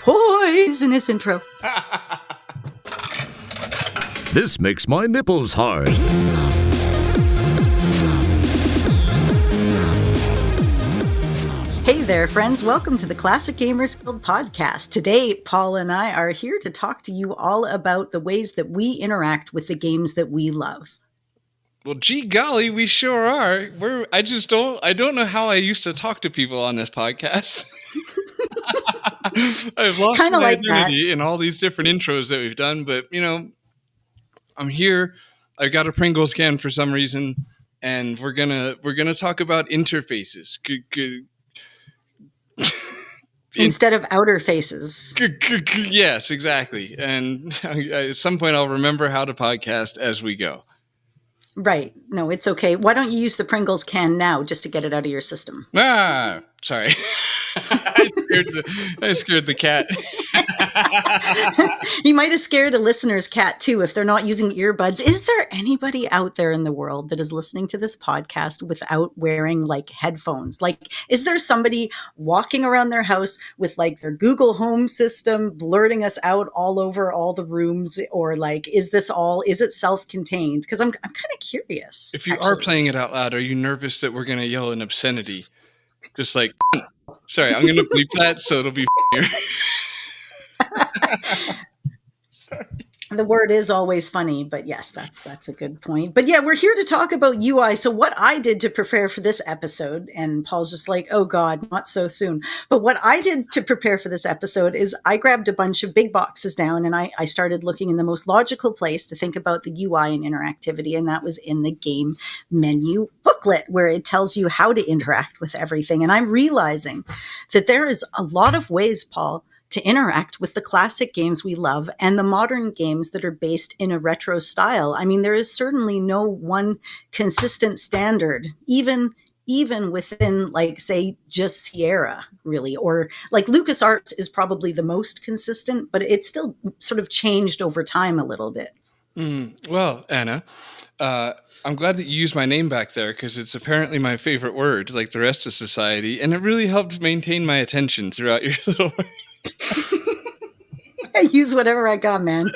poisonous intro. This makes my nipples hard. Hey there, friends. Welcome to the Classic Gamers Guild podcast. Today, Paul and I are here to talk to you all about the ways that we interact with the games that we love. Well, gee golly, we sure are. I don't know how I used to talk to people on this podcast. I've lost Kinda my like identity in all these different intros that we've done, but I'm here. I got a Pringles can for some reason, and we're gonna talk about interfaces. Instead of outer faces. Yes, exactly. And at some point, I'll remember how to podcast as we go. Right. No, it's okay. Why don't you use the Pringles can now just to get it out of your system? Sorry. I scared the cat. You might have scared a listener's cat too if they're not using earbuds. Is there anybody out there in the world that is listening to this podcast without wearing like headphones? Like, is there somebody walking around their house with like their Google Home system blurting us out all over all the rooms? Or like, is it self-contained? Because I'm kind of curious. If you are playing it out loud, are you nervous that we're going to yell an obscenity? Just like, sorry, I'm going to bleep that so it'll be funnier. The word is always funny, but yes, that's a good point. But yeah, we're here to talk about UI. So what I did to prepare for this episode, and Paul's just like, oh God, not so soon. But what I did to prepare for this episode is I grabbed a bunch of big boxes down and I started looking in the most logical place to think about the UI and interactivity. And that was in the game menu booklet, where it tells you how to interact with everything. And I'm realizing that there is a lot of ways, Paul, to interact with the classic games we love and the modern games that are based in a retro style. I mean, there is certainly no one consistent standard, even within, like, say, just Sierra, really, or like LucasArts is probably the most consistent, but it's still sort of changed over time a little bit. Well, Anna, I'm glad that you used my name back there because it's apparently my favorite word, like the rest of society, and it really helped maintain my attention throughout your little... I use whatever I got, man.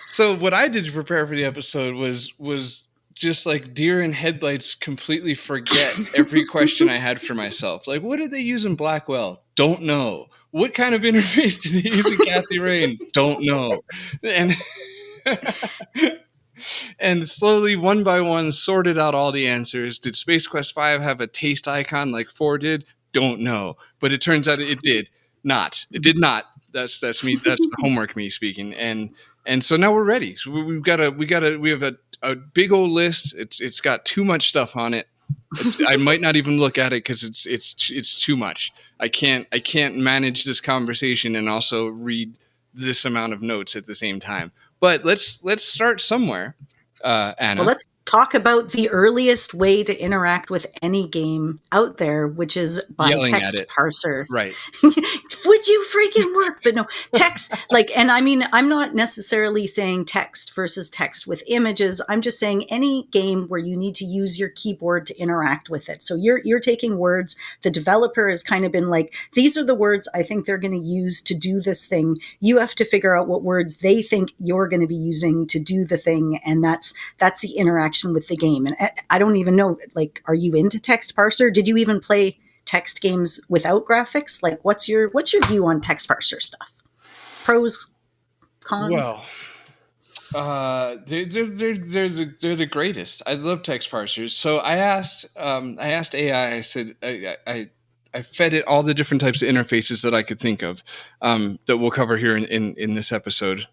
So what I did to prepare for the episode was just like deer in headlights, completely forget every question I had for myself. Like, what did they use in Blackwell? Don't know. What kind of interface did they use in Kathy Rain? Don't know. And slowly, one by one, sorted out all the answers. Did Space Quest 5 have a taste icon like 4 did? Don't know. But it turns out it did. It did not. That's me. That's the homework me speaking. And so now we're ready. So we have a big old list. It's got too much stuff on it. I might not even look at it because it's too much. I can't manage this conversation and also read this amount of notes at the same time. But let's start somewhere, Anna. Well, let's talk about the earliest way to interact with any game out there, which is by Yelling text parser. Right. Would you freaking work? But no, text, like, and I mean, I'm not necessarily saying text versus text with images. I'm just saying any game where you need to use your keyboard to interact with it. So you're taking words. The developer has kind of been like, these are the words I think they're going to use to do this thing. You have to figure out what words they think you're going to be using to do the thing. And that's the interaction with the game. And I don't even know, like, are you into text parser? Did you even play text games without graphics? Like, what's your view on text parser stuff? Pros, cons? Well, they're the greatest. I love text parsers. So I asked AI. I said I fed it all the different types of interfaces that I could think of that we'll cover here in this episode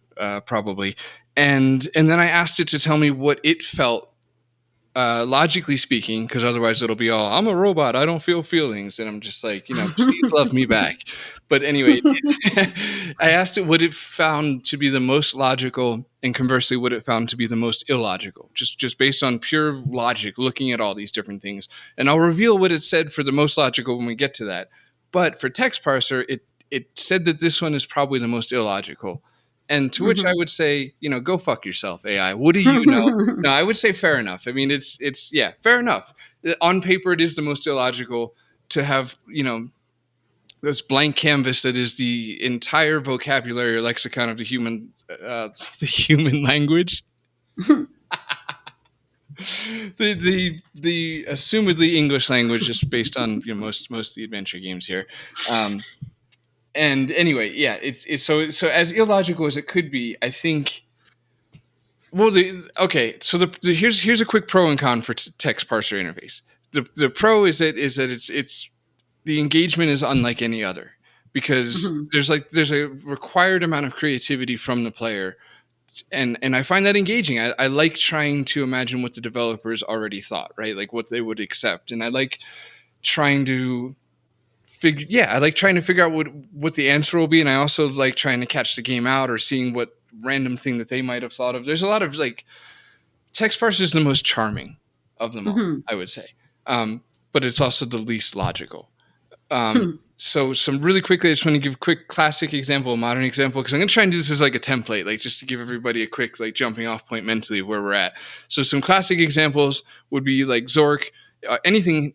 probably, and then I asked it to tell me what it felt. Logically speaking, because otherwise it'll be all, I'm a robot, I don't feel feelings. And I'm just like, please love me back. But anyway, I asked it what it found to be the most logical and conversely what it found to be the most illogical, just based on pure logic, looking at all these different things. And I'll reveal what it said for the most logical when we get to that. But for text parser, it said that this one is probably the most illogical. And to which I would say, go fuck yourself, AI. What do you know? No, I would say fair enough. I mean, it's fair enough. On paper, it is the most illogical to have, this blank canvas that is the entire vocabulary or lexicon of the human language. the assumedly English language, just based on most of the adventure games here. And anyway, yeah, it's so as illogical as it could be. I think. Well, so here's a quick pro and con for text parser interface. The pro is that it's the engagement is unlike any other, because there's a required amount of creativity from the player, and I find that engaging. I like trying to imagine what the developers already thought, right? Like what they would accept, and I like trying to figure out what the answer will be, and I also like trying to catch the game out or seeing what random thing that they might have thought of. There's a lot of text parser is the most charming of them all, I would say, but it's also the least logical. So some really quickly, I just want to give a quick classic example, a modern example, because I'm going to try and do this as like a template, like just to give everybody a quick jumping off point mentally of where we're at. So some classic examples would be like Zork, anything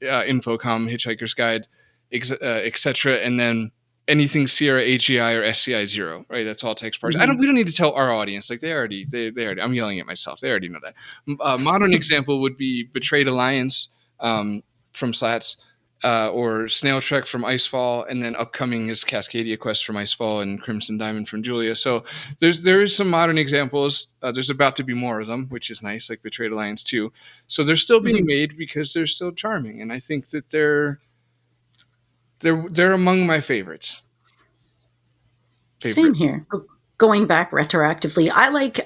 Infocom, Hitchhiker's Guide, etc., and then anything Sierra AGI or SCI 0, right? That's all text parser. We don't need to tell our audience, like they already. I'm yelling at myself. They already know that. Modern example would be Betrayed Alliance from Slats. Or Snail Trek from Icefall, and then upcoming is Cascadia Quest from Icefall and Crimson Diamond from Julia. So there is some modern examples. There's about to be more of them, which is nice, like Betrayed Alliance 2. So they're still being made because they're still charming, and I think that they're among my favorites. Same here. Going back retroactively, I like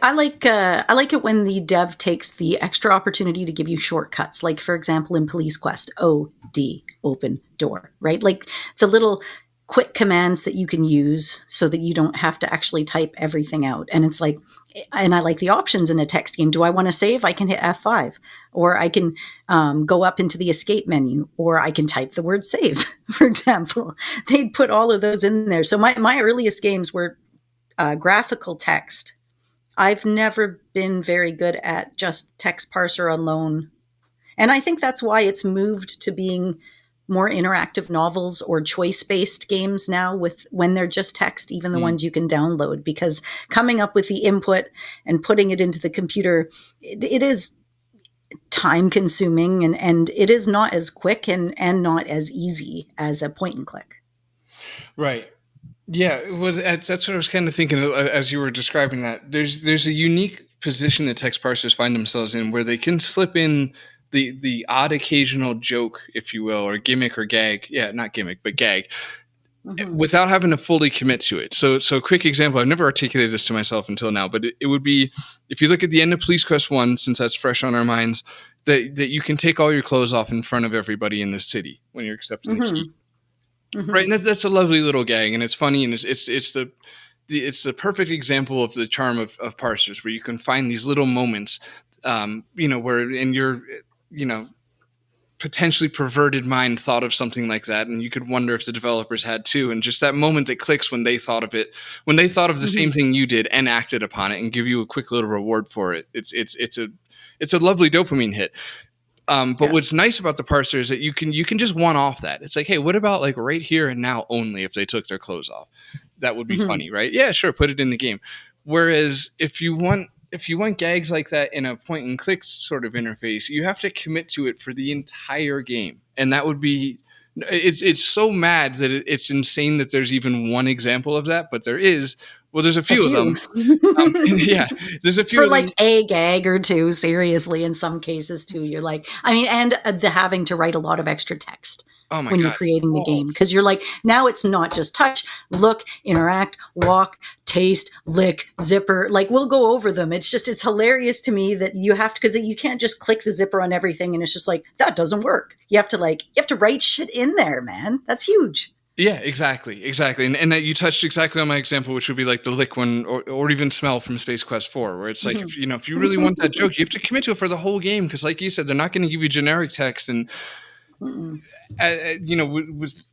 it when the dev takes the extra opportunity to give you shortcuts. Like, for example, in Police Quest, OD, open door, right? Like the little quick commands that you can use so that you don't have to actually type everything out. And it's like, and I like the options in a text game. Do I want to save? I can hit F5, or I can go up into the escape menu, or I can type the word save, for example. They'd put all of those in there. So my earliest games were graphical text. I've never been very good at just text parser alone. And I think that's why it's moved to being more interactive novels or choice-based games now, with when they're just text, even the ones you can download, because coming up with the input and putting it into the computer, it is time consuming, and it is not as quick and not as easy as a point and click. Right. Yeah, that's what I was kind of thinking as you were describing that. There's a unique position that text parsers find themselves in, where they can slip in the odd occasional joke, if you will, or gimmick or gag. Yeah, not gimmick, but gag, without having to fully commit to it. So quick example, I've never articulated this to myself until now, but it would be, if you look at the end of Police Quest 1, since that's fresh on our minds, that you can take all your clothes off in front of everybody in the city when you're accepting the key. Right, and that's a lovely little gag, and it's funny, and it's the perfect example of the charm of parsers, where you can find these little moments, where in your potentially perverted mind thought of something like that, and you could wonder if the developers had too, and just that moment that clicks when they thought of it, when they thought of the same thing you did and acted upon it, and give you a quick little reward for it. It's a lovely dopamine hit. But what's nice about the parser is that you can just one off that. It's like, hey, what about like right here and now only if they took their clothes off? That would be funny, right? Yeah, sure, put it in the game. Whereas if you want gags like that in a point and click sort of interface, you have to commit to it for the entire game, and that would be. It's so mad that it's insane that there's even one example of that, but there is. Well, there's a few of them. There's a few for of like them. A gag or two. Seriously, in some cases too, you're like, and the having to write a lot of extra text when you're creating the game, because you're like, now it's not just touch, look, interact, walk, taste, lick, zipper. Like, we'll go over them. It's hilarious to me that you have to, because you can't just click the zipper on everything, and it's just like, that doesn't work. You have to write shit in there, man. That's huge. Yeah, exactly. And that you touched exactly on my example, which would be like the lick one, or even smell from Space Quest 4, where it's like, if you really want that joke, you have to commit to it for the whole game, because like you said, they're not going to give you generic text. And, with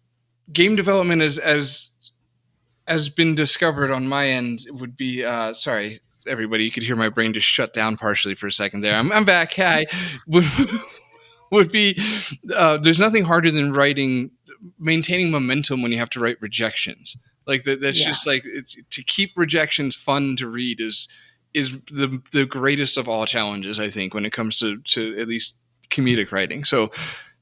game development as been discovered on my end, it would be, sorry, everybody, you could hear my brain just shut down partially for a second there. I'm back. Hi. Would be, there's nothing harder than writing maintaining momentum when you have to write rejections. Like that's just like, it's to keep rejections fun to read is the greatest of all challenges, I think, when it comes to at least comedic writing. So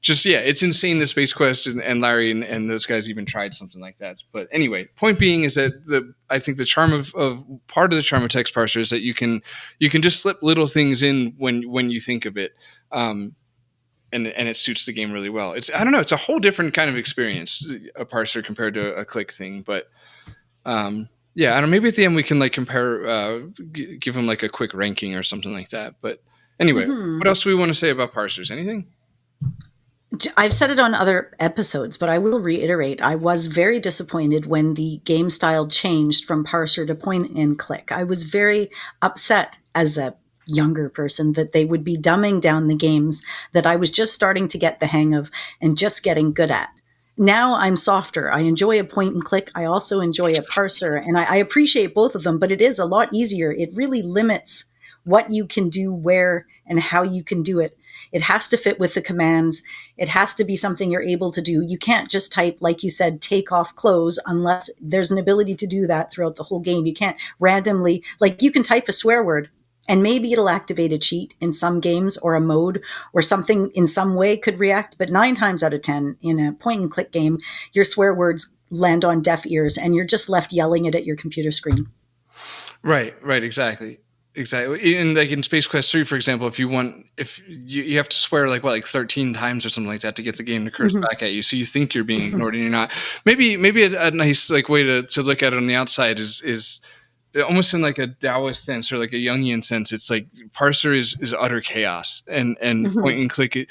just, yeah, it's insane that Space Quest and Larry and those guys even tried something like that. But anyway, point being is that I think the charm of part of the charm of Text Parser is that you can just slip little things in when you think of it. And it suits the game really well. I don't know, it's a whole different kind of experience, a parser compared to a click thing. But yeah, I don't know, maybe at the end we can like compare, give them like a quick ranking or something like that. But anyway, what else do we want to say about parsers? Anything? I've said it on other episodes, but I will reiterate. I was very disappointed when the game style changed from parser to point and click. I was very upset as a younger person that they would be dumbing down the games that I was just starting to get the hang of and just getting good at. Now I'm softer. I enjoy a point and click. I also enjoy a parser, and I appreciate both of them, but it is a lot easier. It really limits what you can do, where, and how you can do it. It has to fit with the commands. It has to be something you're able to do. You can't just type, like you said, take off clothes unless there's an ability to do that throughout the whole game. You can't randomly, like you can type a swear word and maybe it'll activate a cheat in some games or a mode or something in some way could react. But 9 times out of 10 in a point and click game, your swear words land on deaf ears and you're just left yelling it at your computer screen. Right, exactly. In like in Space Quest 3, for example, if you you have to swear like 13 times or something like that to get the game to curse back at you. So you think you're being ignored and you're not. Maybe a nice like way to look at it on the outside is almost in like a Taoist sense or like a Jungian sense. It's like parser is utter chaos, and point and click.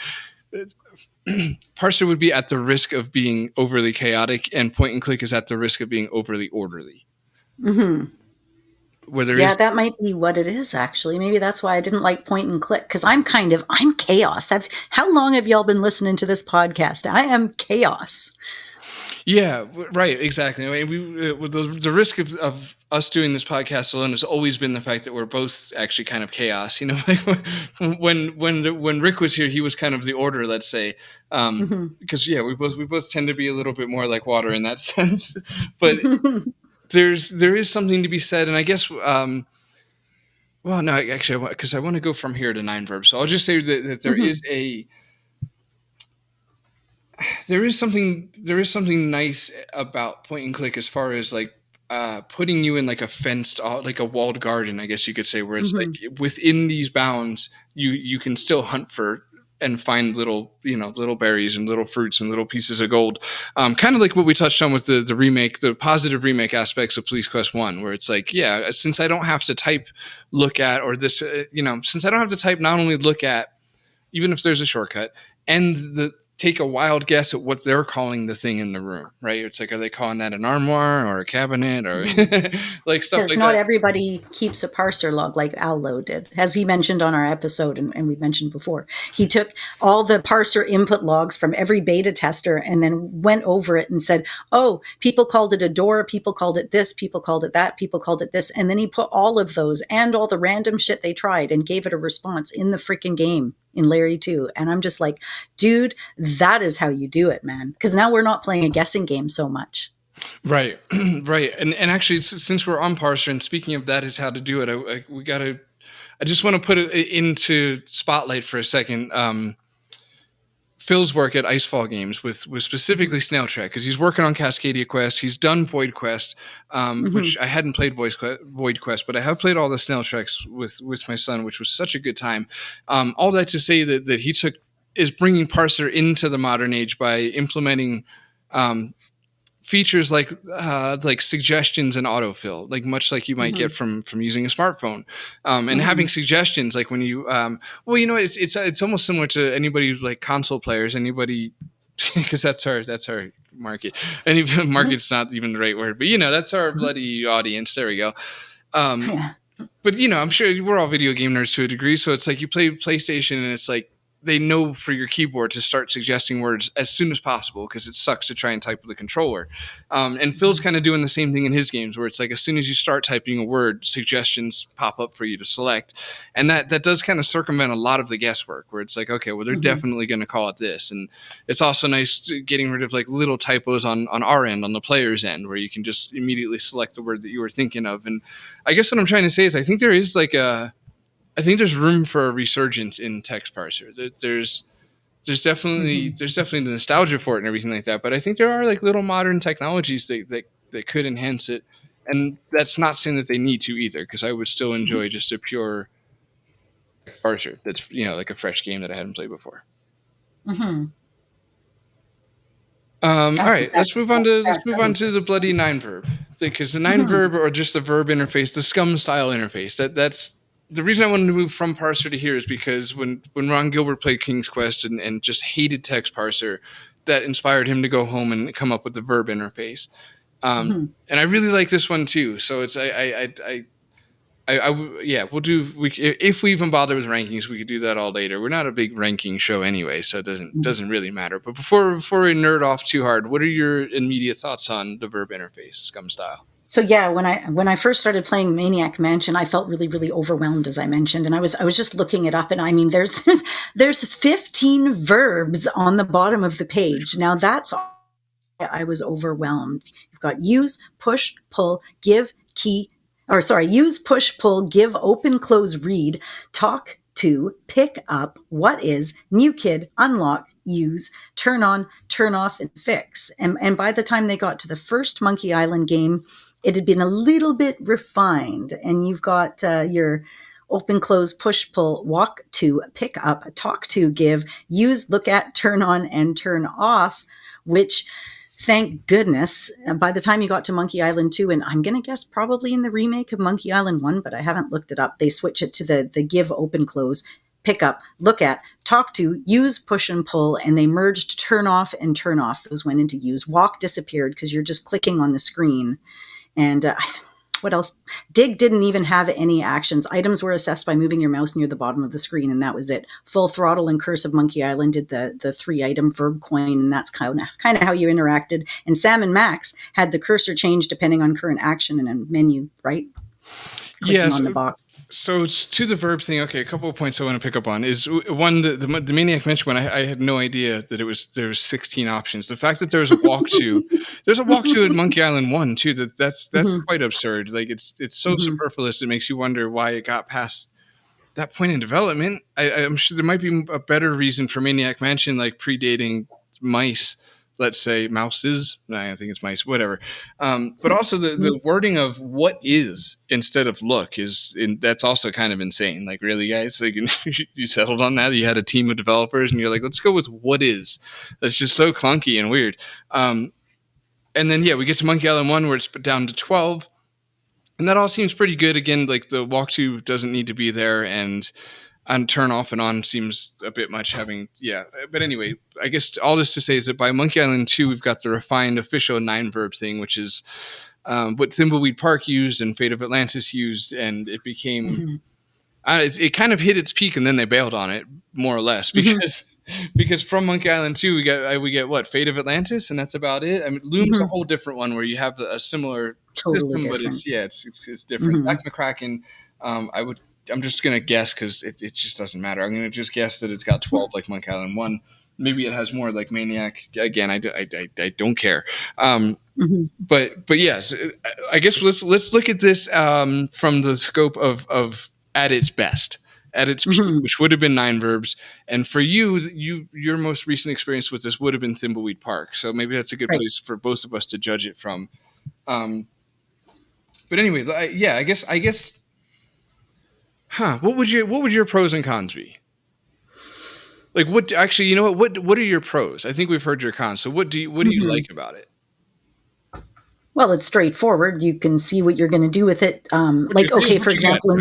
Parser would be at the risk of being overly chaotic, and point and click is at the risk of being overly orderly. Where there is, that might be what it is, actually. Maybe that's why I didn't like point and click, because I'm chaos. How long have y'all been listening to this podcast? I am chaos. Yeah, right, exactly. I mean, the risk of us doing this podcast alone has always been the fact that we're both actually kind of chaos. You know, like when Rick was here, he was kind of the order, let's say, because we both tend to be a little bit more like water in that sense. But there is something to be said, and I guess. Well, no, actually, because I want to go from here to 9 verbs, so I'll just say that there is something nice about point and click as far as like putting you in like a fenced, like a walled garden, I guess you could say, where it's like within these bounds you can still hunt for and find little berries and little fruits and little pieces of gold, kind of like what we touched on with the remake, the positive remake aspects of Police Quest 1, where it's like, yeah, since I don't have to type look at, or this since I don't have to type not only look at, even if there's a shortcut, and take a wild guess at what they're calling the thing in the room, right? It's like, are they calling that an armoire or a cabinet or like stuff like that? Not everybody keeps a parser log like Allo did, as he mentioned on our episode, and we mentioned before. He took all the parser input logs from every beta tester and then went over it and said, oh, people called it a door, people called it this, people called it that, people called it this. And then he put all of those and all the random shit they tried and gave it a response in the freaking game in Larry 2. And I'm just like, dude, that is how you do it, man. Because now we're not playing a guessing game so much. Right. Right. And actually, since we're on parser, and speaking of that is how to do it, I just want to put it into spotlight for a second. Phil's work at Icefall Games with specifically Snail Track, because he's working on Cascadia Quest. He's done Void Quest, which I hadn't played Void Quest, but I have played all the Snail Tracks with my son, which was such a good time. All that to say that he is bringing parser into the modern age by implementing features like suggestions and autofill, like much like you might get from using a smartphone, and having suggestions like when you it's almost similar to anybody like console players, anybody, because that's our market. Any market's not even the right word, but that's our bloody audience. There we go. But I'm sure we're all video game nerds to a degree, so it's like you play PlayStation and it's like they know for your keyboard to start suggesting words as soon as possible because it sucks to try and type with a controller. And Phil's kind of doing the same thing in his games where it's like as soon as you start typing a word, suggestions pop up for you to select. And that does kind of circumvent a lot of the guesswork where it's like, okay, well, they're definitely going to call it this. And it's also nice getting rid of like little typos on our end, on the player's end, where you can just immediately select the word that you were thinking of. And I guess what I'm trying to say is I think there is like I think there's room for a resurgence in Text Parser. There's definitely the nostalgia for it and everything like that. But I think there are like little modern technologies that could enhance it. And that's not saying that they need to either, because I would still enjoy just a pure parser that's like a fresh game that I hadn't played before. All right, let's move on to the bloody 9-verb, because the 9-verb or just the verb interface, the scum style interface. That's the reason I wanted to move from parser to here is because when Ron Gilbert played King's Quest and just hated Text Parser, that inspired him to go home and come up with the verb interface. And I really like this one too. So it's we'll do. If we even bother with rankings, we could do that all later. We're not a big ranking show anyway, so it doesn't really matter. But before we nerd off too hard, what are your immediate thoughts on the verb interface, scum style? So yeah, when I first started playing Maniac Mansion, I felt really, really overwhelmed, as I mentioned, and I was just looking it up, and I mean, there's 15 verbs on the bottom of the page. Now that's I was overwhelmed. You've got use, push, pull, give, key. Use, push, pull, give, open, close, read, talk to, pick up, what is, new kid, unlock, use, turn on, turn off, and fix. And by the time they got to the first Monkey Island game, it had been a little bit refined. And you've got your open, close, push, pull, walk to, pick up, talk to, give, use, look at, turn on, and turn off, which... Thank goodness, by the time you got to Monkey Island 2, and I'm going to guess probably in the remake of Monkey Island 1, but I haven't looked it up, they switch it to the give, open, close, pick up, look at, talk to, use, push, and pull, and they merged turn off and turn off. Those went into use. Walk disappeared because you're just clicking on the screen. And what else? Dig didn't even have any actions. Items were assessed by moving your mouse near the bottom of the screen, and that was it. Full Throttle and Curse of Monkey Island did the 3-item Verb Coin, and that's kind of how you interacted. And Sam and Max had the cursor change depending on current action in a menu, right? Yes. On the box. So to the verb thing, okay, a couple of points I want to pick up on is one, the Maniac Mansion one, I had no idea that there was 16 options. The fact that there's a walk to at Monkey Island 1 too, that's quite absurd. Like it's so superfluous, it makes you wonder why it got past that point in development. I'm sure there might be a better reason for Maniac Mansion, like predating mice. Let's say mouses. No, I think it's mice. Whatever. But also the wording of what is instead of look that's also kind of insane. Like, really, guys? Like, you settled on that? You had a team of developers, and you're like, let's go with what is. That's just so clunky and weird. And then we get to Monkey Island 1 where it's down to 12, and that all seems pretty good. Again, like the walk to doesn't need to be there, and turn off and on seems a bit much but anyway, I guess all this to say is that by Monkey Island 2 we've got the refined official 9-verb thing, which is what Thimbleweed Park used and Fate of Atlantis used, and it became it kind of hit its peak and then they bailed on it more or less because from Monkey Island 2 we get what, Fate of Atlantis, and that's about it. I mean, Loom's a whole different one where you have a similar system, but it's different. Back McCracken, I'm just going to guess because it just doesn't matter. I'm going to just guess that it's got 12 like Monkey Island 1. Maybe it has more like Maniac. Again, I don't care. But yes, I guess let's look at this from the scope of at its best, at its peak, which would have been 9 verbs. And for your most recent experience with this would have been Thimbleweed Park. So maybe that's a good place for both of us to judge it from. But anyway, I guess. What would your pros and cons be? Like, what actually, you know what are your pros? I think we've heard your cons. So what do you like about it? Well, it's straightforward. You can see what you're going to do with it. For example,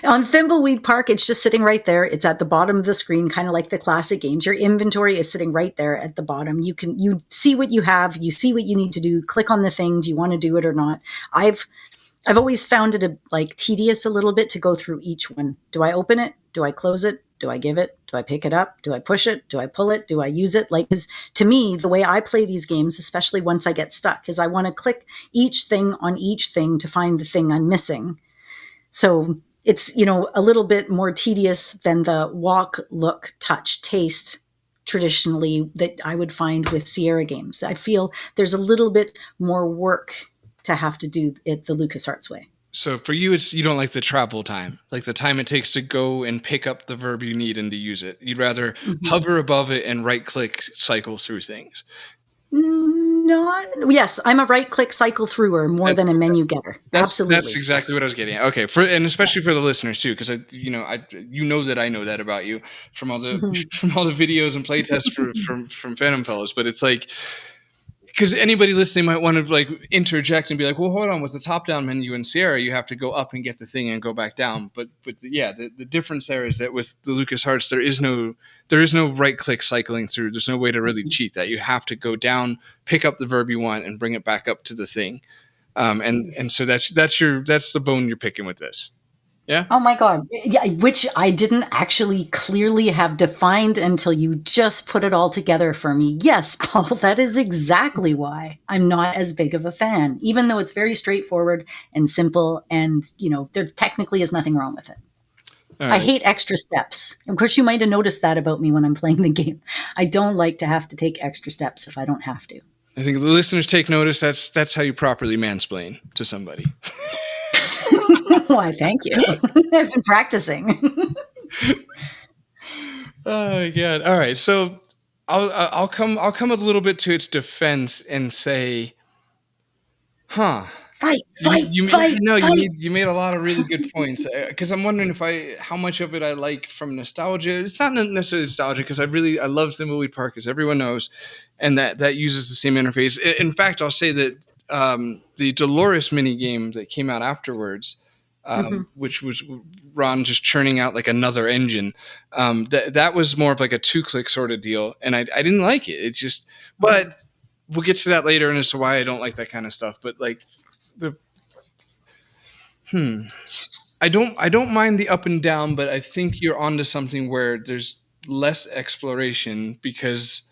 on Thimbleweed Park, it's just sitting right there. It's at the bottom of the screen, kind of like the classic games. Your inventory is sitting right there at the bottom. You see what you have. You see what you need to do. Click on the thing. Do you want to do it or not? I've always found it tedious a little bit to go through each one. Do I open it? Do I close it? Do I give it? Do I pick it up? Do I push it? Do I pull it? Do I use it? Like, 'cause to me, the way I play these games, especially once I get stuck, is I want to click each thing on each thing to find the thing I'm missing. So it's, a little bit more tedious than the walk, look, touch, taste traditionally that I would find with Sierra games. I feel there's a little bit more work to have to do it the LucasArts way. So for you, you don't like the travel time, like the time it takes to go and pick up the verb you need and to use it. You'd rather hover above it and right-click cycle through things. Yes, I'm a right-click cycle througher more than a menu getter. Absolutely, that's exactly what I was getting at. Okay, and especially for the listeners too, because that I know that about you from all the from all the videos and playtests from Phantom Fellows. But it's like, because anybody listening might want to like interject and be like, well, hold on, with the top-down menu in Sierra, you have to go up and get the thing and go back down. But yeah, the difference there is that with the LucasArts, there is no right-click cycling through. There's no way to really cheat that. You have to go down, pick up the verb you want, and bring it back up to the thing. And so that's the bone you're picking with this. Yeah. Oh my God. Yeah, which I didn't actually clearly have defined until you just put it all together for me. Yes, Paul, that is exactly why I'm not as big of a fan, even though it's very straightforward and simple, and there technically is nothing wrong with it. Right. I hate extra steps. Of course, you might have noticed that about me when I'm playing the game. I don't like to have to take extra steps if I don't have to. I think the listeners take notice. That's how you properly mansplain to somebody. Why, thank you. I've been practicing. Oh my God. All right. So I'll come a little bit to its defense and say, Fight. You made a lot of really good points, because I'm wondering how much of it I like from nostalgia. It's not necessarily nostalgia, because I love Thimbleweed Park, as everyone knows, and that uses the same interface. In fact, I'll say that the Dolores mini game that came out afterwards, which was Ron just churning out like another engine, that was more of like a 2-click sort of deal, and I didn't like it. It's just, but we'll get to that later, and as to why I don't like that kind of stuff. But like I don't mind the up and down, but I think you're onto something where there's less exploration because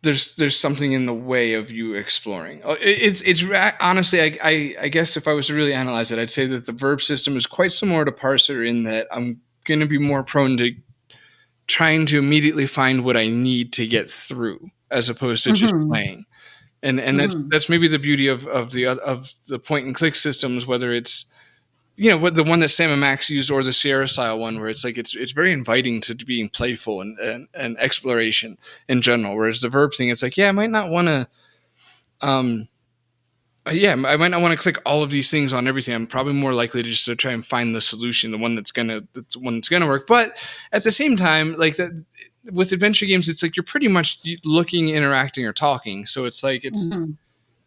there's something in the way of you exploring. It's honestly, I guess if I was to really analyze it, I'd say that the verb system is quite similar to Parser in that I'm going to be more prone to trying to immediately find what I need to get through, as opposed to just playing. And that's maybe the beauty of the point and click systems, whether it's what the one that Sam and Max used or the Sierra style one, where it's like it's very inviting to being playful and exploration in general. Whereas the verb thing, it's like, I might not want to I might not want to click all of these things on everything. I'm probably more likely to just try and find the solution, the one that's gonna work. But at the same time, like that, with adventure games, it's like you're pretty much looking, interacting, or talking. So it's like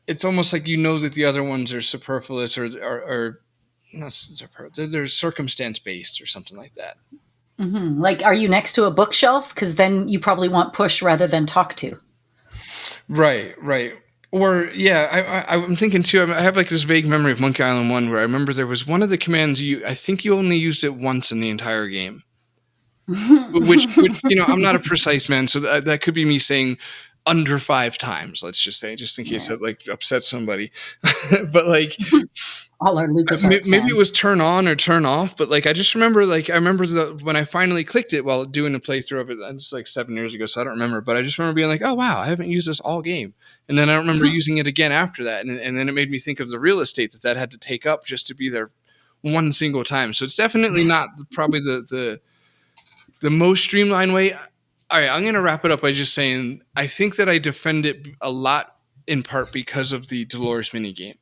it's almost like that the other ones are superfluous or not superfluous. They're circumstance based or something like that. Like, are you next to a bookshelf? Because then you probably want push rather than talk to. Right. Or I'm thinking too. I have like this vague memory of Monkey Island 1 where I remember there was one of the commands I think you only used it once in the entire game. which I'm not a precise man, so that could be me saying under 5 times. Let's just say, just in case it like upsets somebody. But like, all our LucasArts maybe it was turn on or turn off. But like, I just remember when I finally clicked it while doing a playthrough of it. It's like 7 years ago, so I don't remember. But I just remember being like, oh wow, I haven't used this all game. And then I don't remember using it again after that. And then it made me think of the real estate that had to take up just to be there one single time. So it's definitely not probably the most streamlined way. All right, I'm going to wrap it up by just saying I think that I defend it a lot in part because of the Dolores minigame,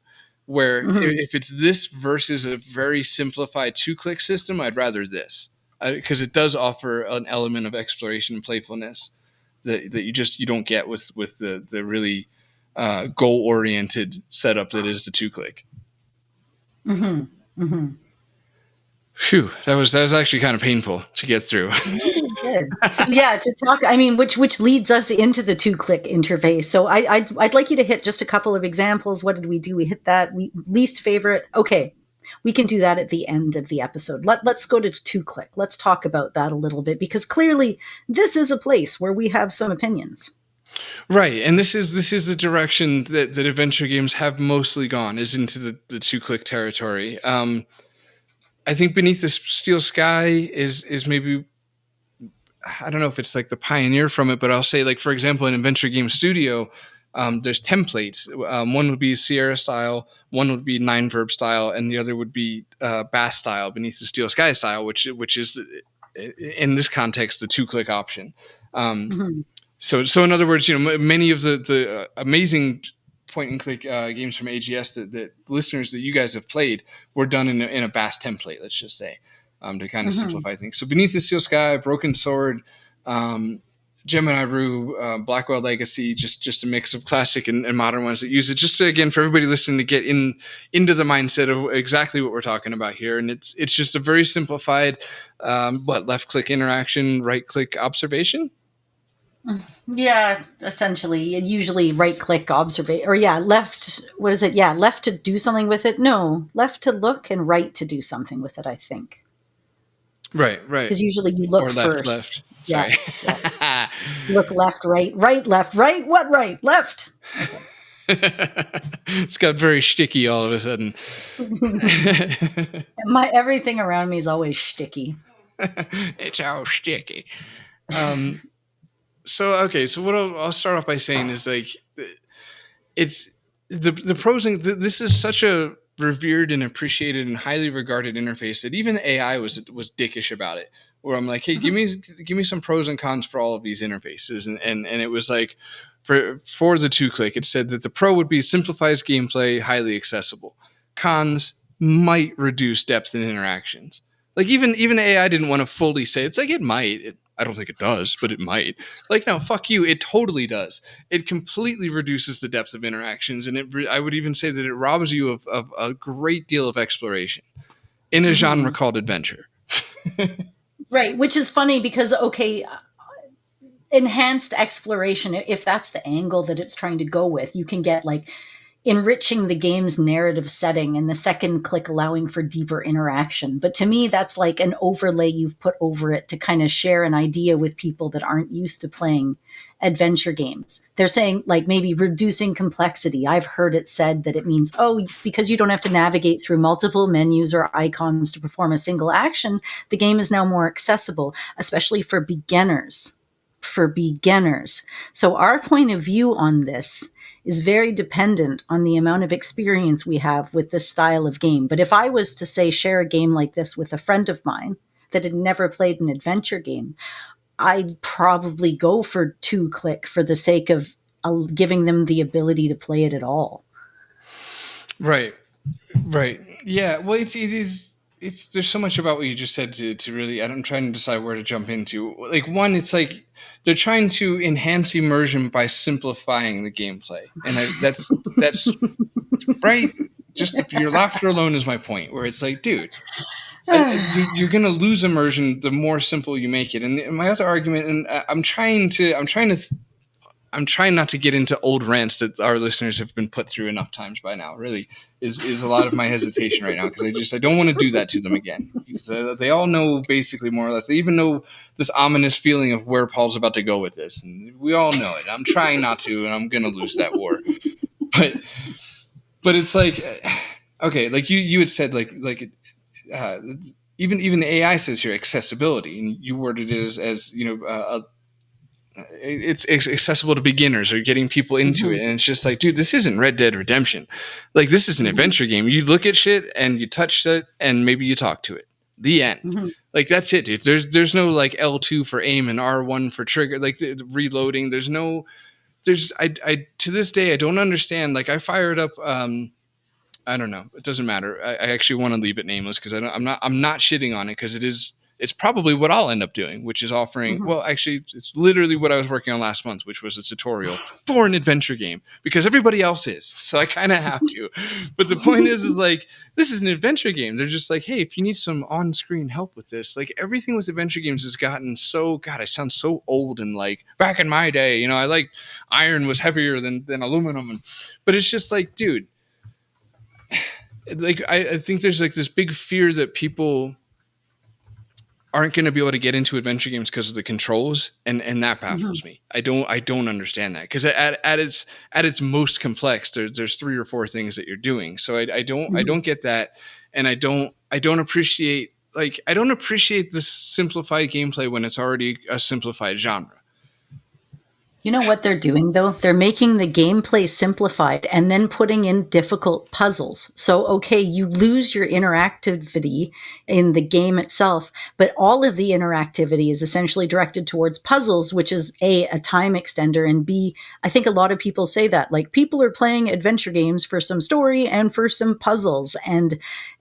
where if it's this versus a very simplified 2-click system, I'd rather this, because it does offer an element of exploration and playfulness that you don't get with the really goal-oriented setup that is the 2-click. Phew, that was actually kind of painful to get through. Good. So to talk, I mean, which leads us into the 2-click interface. So I'd like you to hit just a couple of examples. What did we do? We hit that. Least favorite. Okay. We can do that at the end of the episode. Let's go to 2-click. Let's talk about that a little bit, because clearly this is a place where we have some opinions. Right, and this is the direction that adventure games have mostly gone, is into the 2-click territory. I think Beneath the Steel Sky is maybe, I don't know if it's like the pioneer from it, but I'll say, like, for example, in Adventure Game Studio, there's templates. One would be Sierra style, one would be 9-verb style, and the other would be Bass style, Beneath the Steel Sky style, which is in this context the 2-click option. Mm-hmm. So in other words, many of the amazing point and click games from AGS that listeners that you guys have played were done in a Bass template, let's just say, to kind of simplify things. So Beneath the Steel Sky, Broken Sword, Gemini Rue, Blackwell Legacy, just a mix of classic and modern ones that use it. Just to, again, for everybody listening to get into the mindset of exactly what we're talking about here. And it's just a very simplified, left click interaction, right click observation. Yeah, essentially. Usually right click observe, or left, what is it? Yeah, left to do something with it. No, left to look and right to do something with it, I think. Right. Because usually you look or left, first. Left. Yeah. Sorry. Yeah. Look left, right, left, right. What right? Left. Okay. It's got very sticky all of a sudden. Everything around me is always sticky. It's all sticky. So what I'll start off by saying is, like, it's the pros and this is such a revered and appreciated and highly regarded interface that even AI was dickish about it. Where I'm like, hey, give me some pros and cons for all of these interfaces, and it was like, for the 2-click, it said that the pro would be simplifies gameplay, highly accessible. Cons might reduce depth in interactions. Like, even AI didn't want to fully say it's like it might. I don't think it does, but it might. Like, no, fuck you. It totally does. It completely reduces the depth of interactions, and I would even say that it robs you of a great deal of exploration in a genre called adventure. Right, which is funny because, okay, enhanced exploration, if that's the angle that it's trying to go with, you can get like enriching the game's narrative setting and the 2-click allowing for deeper interaction. But to me, that's like an overlay you've put over it to kind of share an idea with people that aren't used to playing adventure games. They're saying, like, maybe reducing complexity. I've heard it said that it means, because you don't have to navigate through multiple menus or icons to perform a single action, the game is now more accessible, especially for beginners. So our point of view on this is very dependent on the amount of experience we have with this style of game. But if I was to say share a game like this with a friend of mine that had never played an adventure game, I'd probably go for 2-click for the sake of giving them the ability to play it at all. Right. Yeah. Well, it's there's so much about what you just said to really, I'm trying to decide where to jump into. Like, one, it's like they're trying to enhance immersion by simplifying the gameplay, and that's right. Just your laughter alone is my point. Where it's like, dude, you're gonna lose immersion the more simple you make it. And my other argument, and I'm trying not to get into old rants that our listeners have been put through enough times by now. Really, is a lot of my hesitation right now, because I don't want to do that to them again, because they all know basically, more or less. They even know this ominous feeling of where Paul's about to go with this, and we all know it. I'm trying not to, and I'm gonna lose that war. But it's like, okay, like you had said, even the AI says here accessibility, and you worded it as it's accessible to beginners or getting people into it. And it's just like, dude, this isn't Red Dead Redemption. Like, this is an adventure game. You look at shit and you touch it and maybe you talk to it. The end. Like, that's it, dude. There's no like L2 for aim and R1 for trigger, like reloading. I to this day, I don't understand. Like, I fired up, I don't know. It doesn't matter. I actually want to leave it nameless, because I'm not shitting on it, because it's probably what I'll end up doing, which is offering. Well, actually, it's literally what I was working on last month, which was a tutorial for an adventure game, because everybody else is. So I kind of have to. But the point is like, this is an adventure game. They're just like, hey, if you need some on-screen help with this, like, everything with adventure games has gotten so, God, I sound so old, and like, back in my day, I like iron was heavier than aluminum, but it's just like, dude, like I think there's like this big fear that people aren't going to be able to get into adventure games because of the controls, and that baffles me. I don't understand that, because at its most complex, there's three or four things that you're doing. So I don't get that, and I don't appreciate, I don't appreciate this simplified gameplay when it's already a simplified genre. You know what they're doing, though? They're making the gameplay simplified and then putting in difficult puzzles. So, okay, you lose your interactivity in the game itself, but all of the interactivity is essentially directed towards puzzles, which is a time extender, and B, I think a lot of people say that. Like, people are playing adventure games for some story and for some puzzles. And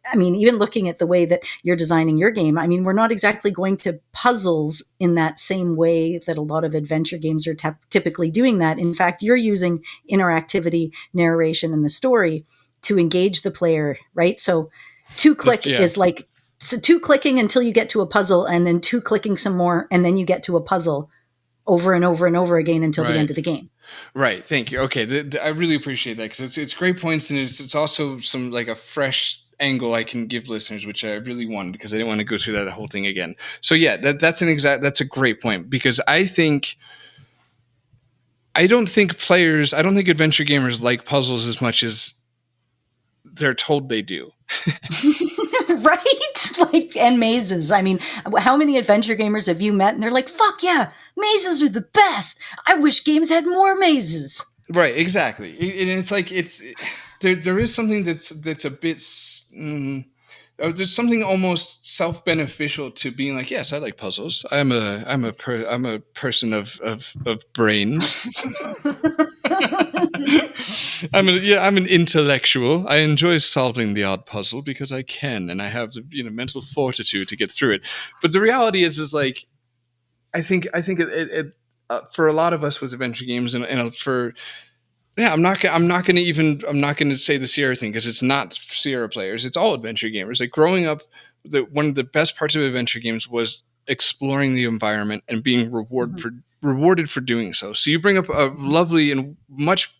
I mean, even looking at the way that you're designing your game, I mean, we're not exactly going to puzzles in that same way that a lot of adventure games are typically doing that. In fact, you're using interactivity, narration, and the story to engage the player, right? So two click Yeah. is like two clicking until you get to a puzzle, and then two clicking some more, and then you get to a puzzle over and over and over again until the end of the game. Right. Thank you. Okay. I really appreciate that, because it's great points, and it's also some, like, a fresh angle I can give listeners, which I really wanted, because I didn't want to go through that whole thing again. So yeah, that's a great point, because I don't think adventure gamers like puzzles as much as they're told they do. Right? Like, and mazes. I mean, how many adventure gamers have you met and they're like, fuck yeah, mazes are the best. I wish games had more mazes. Right, exactly. And it's like, there is something that's a bit there's something almost self-beneficial to being like, yes, I like puzzles. I'm a person of brains. I'm an intellectual. I enjoy solving the odd puzzle because I can, and I have the mental fortitude to get through it. But the reality is like, I think for a lot of us with adventure games, and for I'm not going to say the Sierra thing, because it's not Sierra players. It's all adventure gamers. Like, growing up, one of the best parts of adventure games was exploring the environment and being rewarded for doing so. So you bring up a lovely and much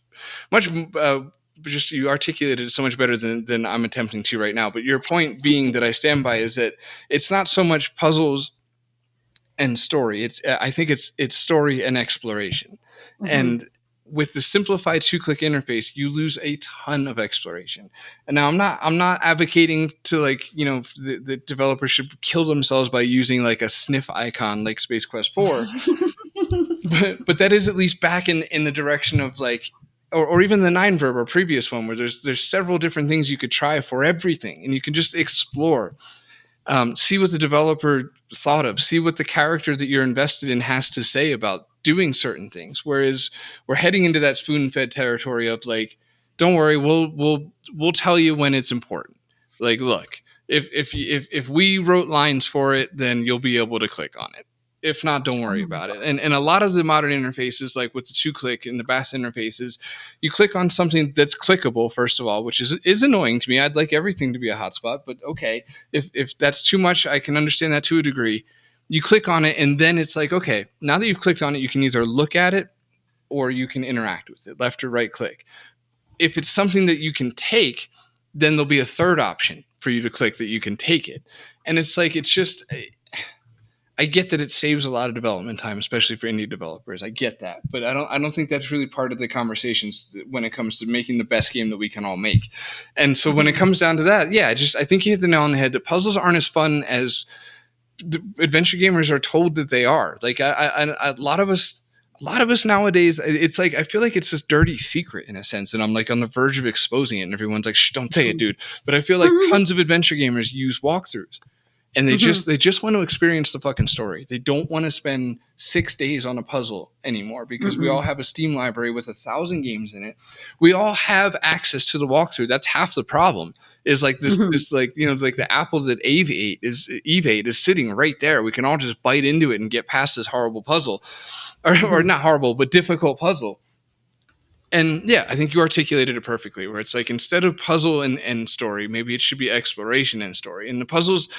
just, you articulated it so much better than I'm attempting to right now. But your point being, that I stand by, is that it's not so much puzzles and story. I think it's story and exploration. And with the simplified two-click interface, you lose a ton of exploration. And now I'm not advocating to, like, the developers should kill themselves by using like a sniff icon like Space Quest 4. but that is at least back in the direction of, like, or even the 9 Verb or previous one, where there's several different things you could try for everything, and you can just explore. See what the developer thought of, see what the character that you're invested in has to say about doing certain things. Whereas we're heading into that spoon-fed territory of, like, don't worry, we'll tell you when it's important. Like, look, if we wrote lines for it, then you'll be able to click on it. If not, don't worry about it. And a lot of the modern interfaces, like with the two-click and the BAS interfaces, you click on something that's clickable, first of all, which is annoying to me. I'd like everything to be a hotspot, but okay, if that's too much, I can understand that to a degree. You click on it, and then it's like, okay, now that you've clicked on it, you can either look at it or you can interact with it, left or right click. If it's something that you can take, then there'll be a third option for you to click that you can take it. And it's like, it's just, I get that it saves a lot of development time, especially for indie developers. I get that, but I don't think that's really part of the conversations when it comes to making the best game that we can all make. And so when it comes down to that, yeah, I think you hit the nail on the head, that puzzles aren't as fun as the adventure gamers are told that they are. Like, a lot of us nowadays, it's like, I feel like it's this dirty secret in a sense, and I'm like on the verge of exposing it, and everyone's like, shh, don't say it, dude. But I feel like tons of adventure gamers use walkthroughs. And they just want to experience the fucking story. They don't want to spend 6 days on a puzzle anymore, because we all have a Steam library with 1,000 games in it. We all have access to the walkthrough. That's half the problem. Is like this like, like the apple that Eve ate is sitting right there. We can all just bite into it and get past this horrible puzzle, or not horrible, but difficult puzzle. And yeah, I think you articulated it perfectly, where it's like, instead of puzzle and end story, maybe it should be exploration and story. And the puzzles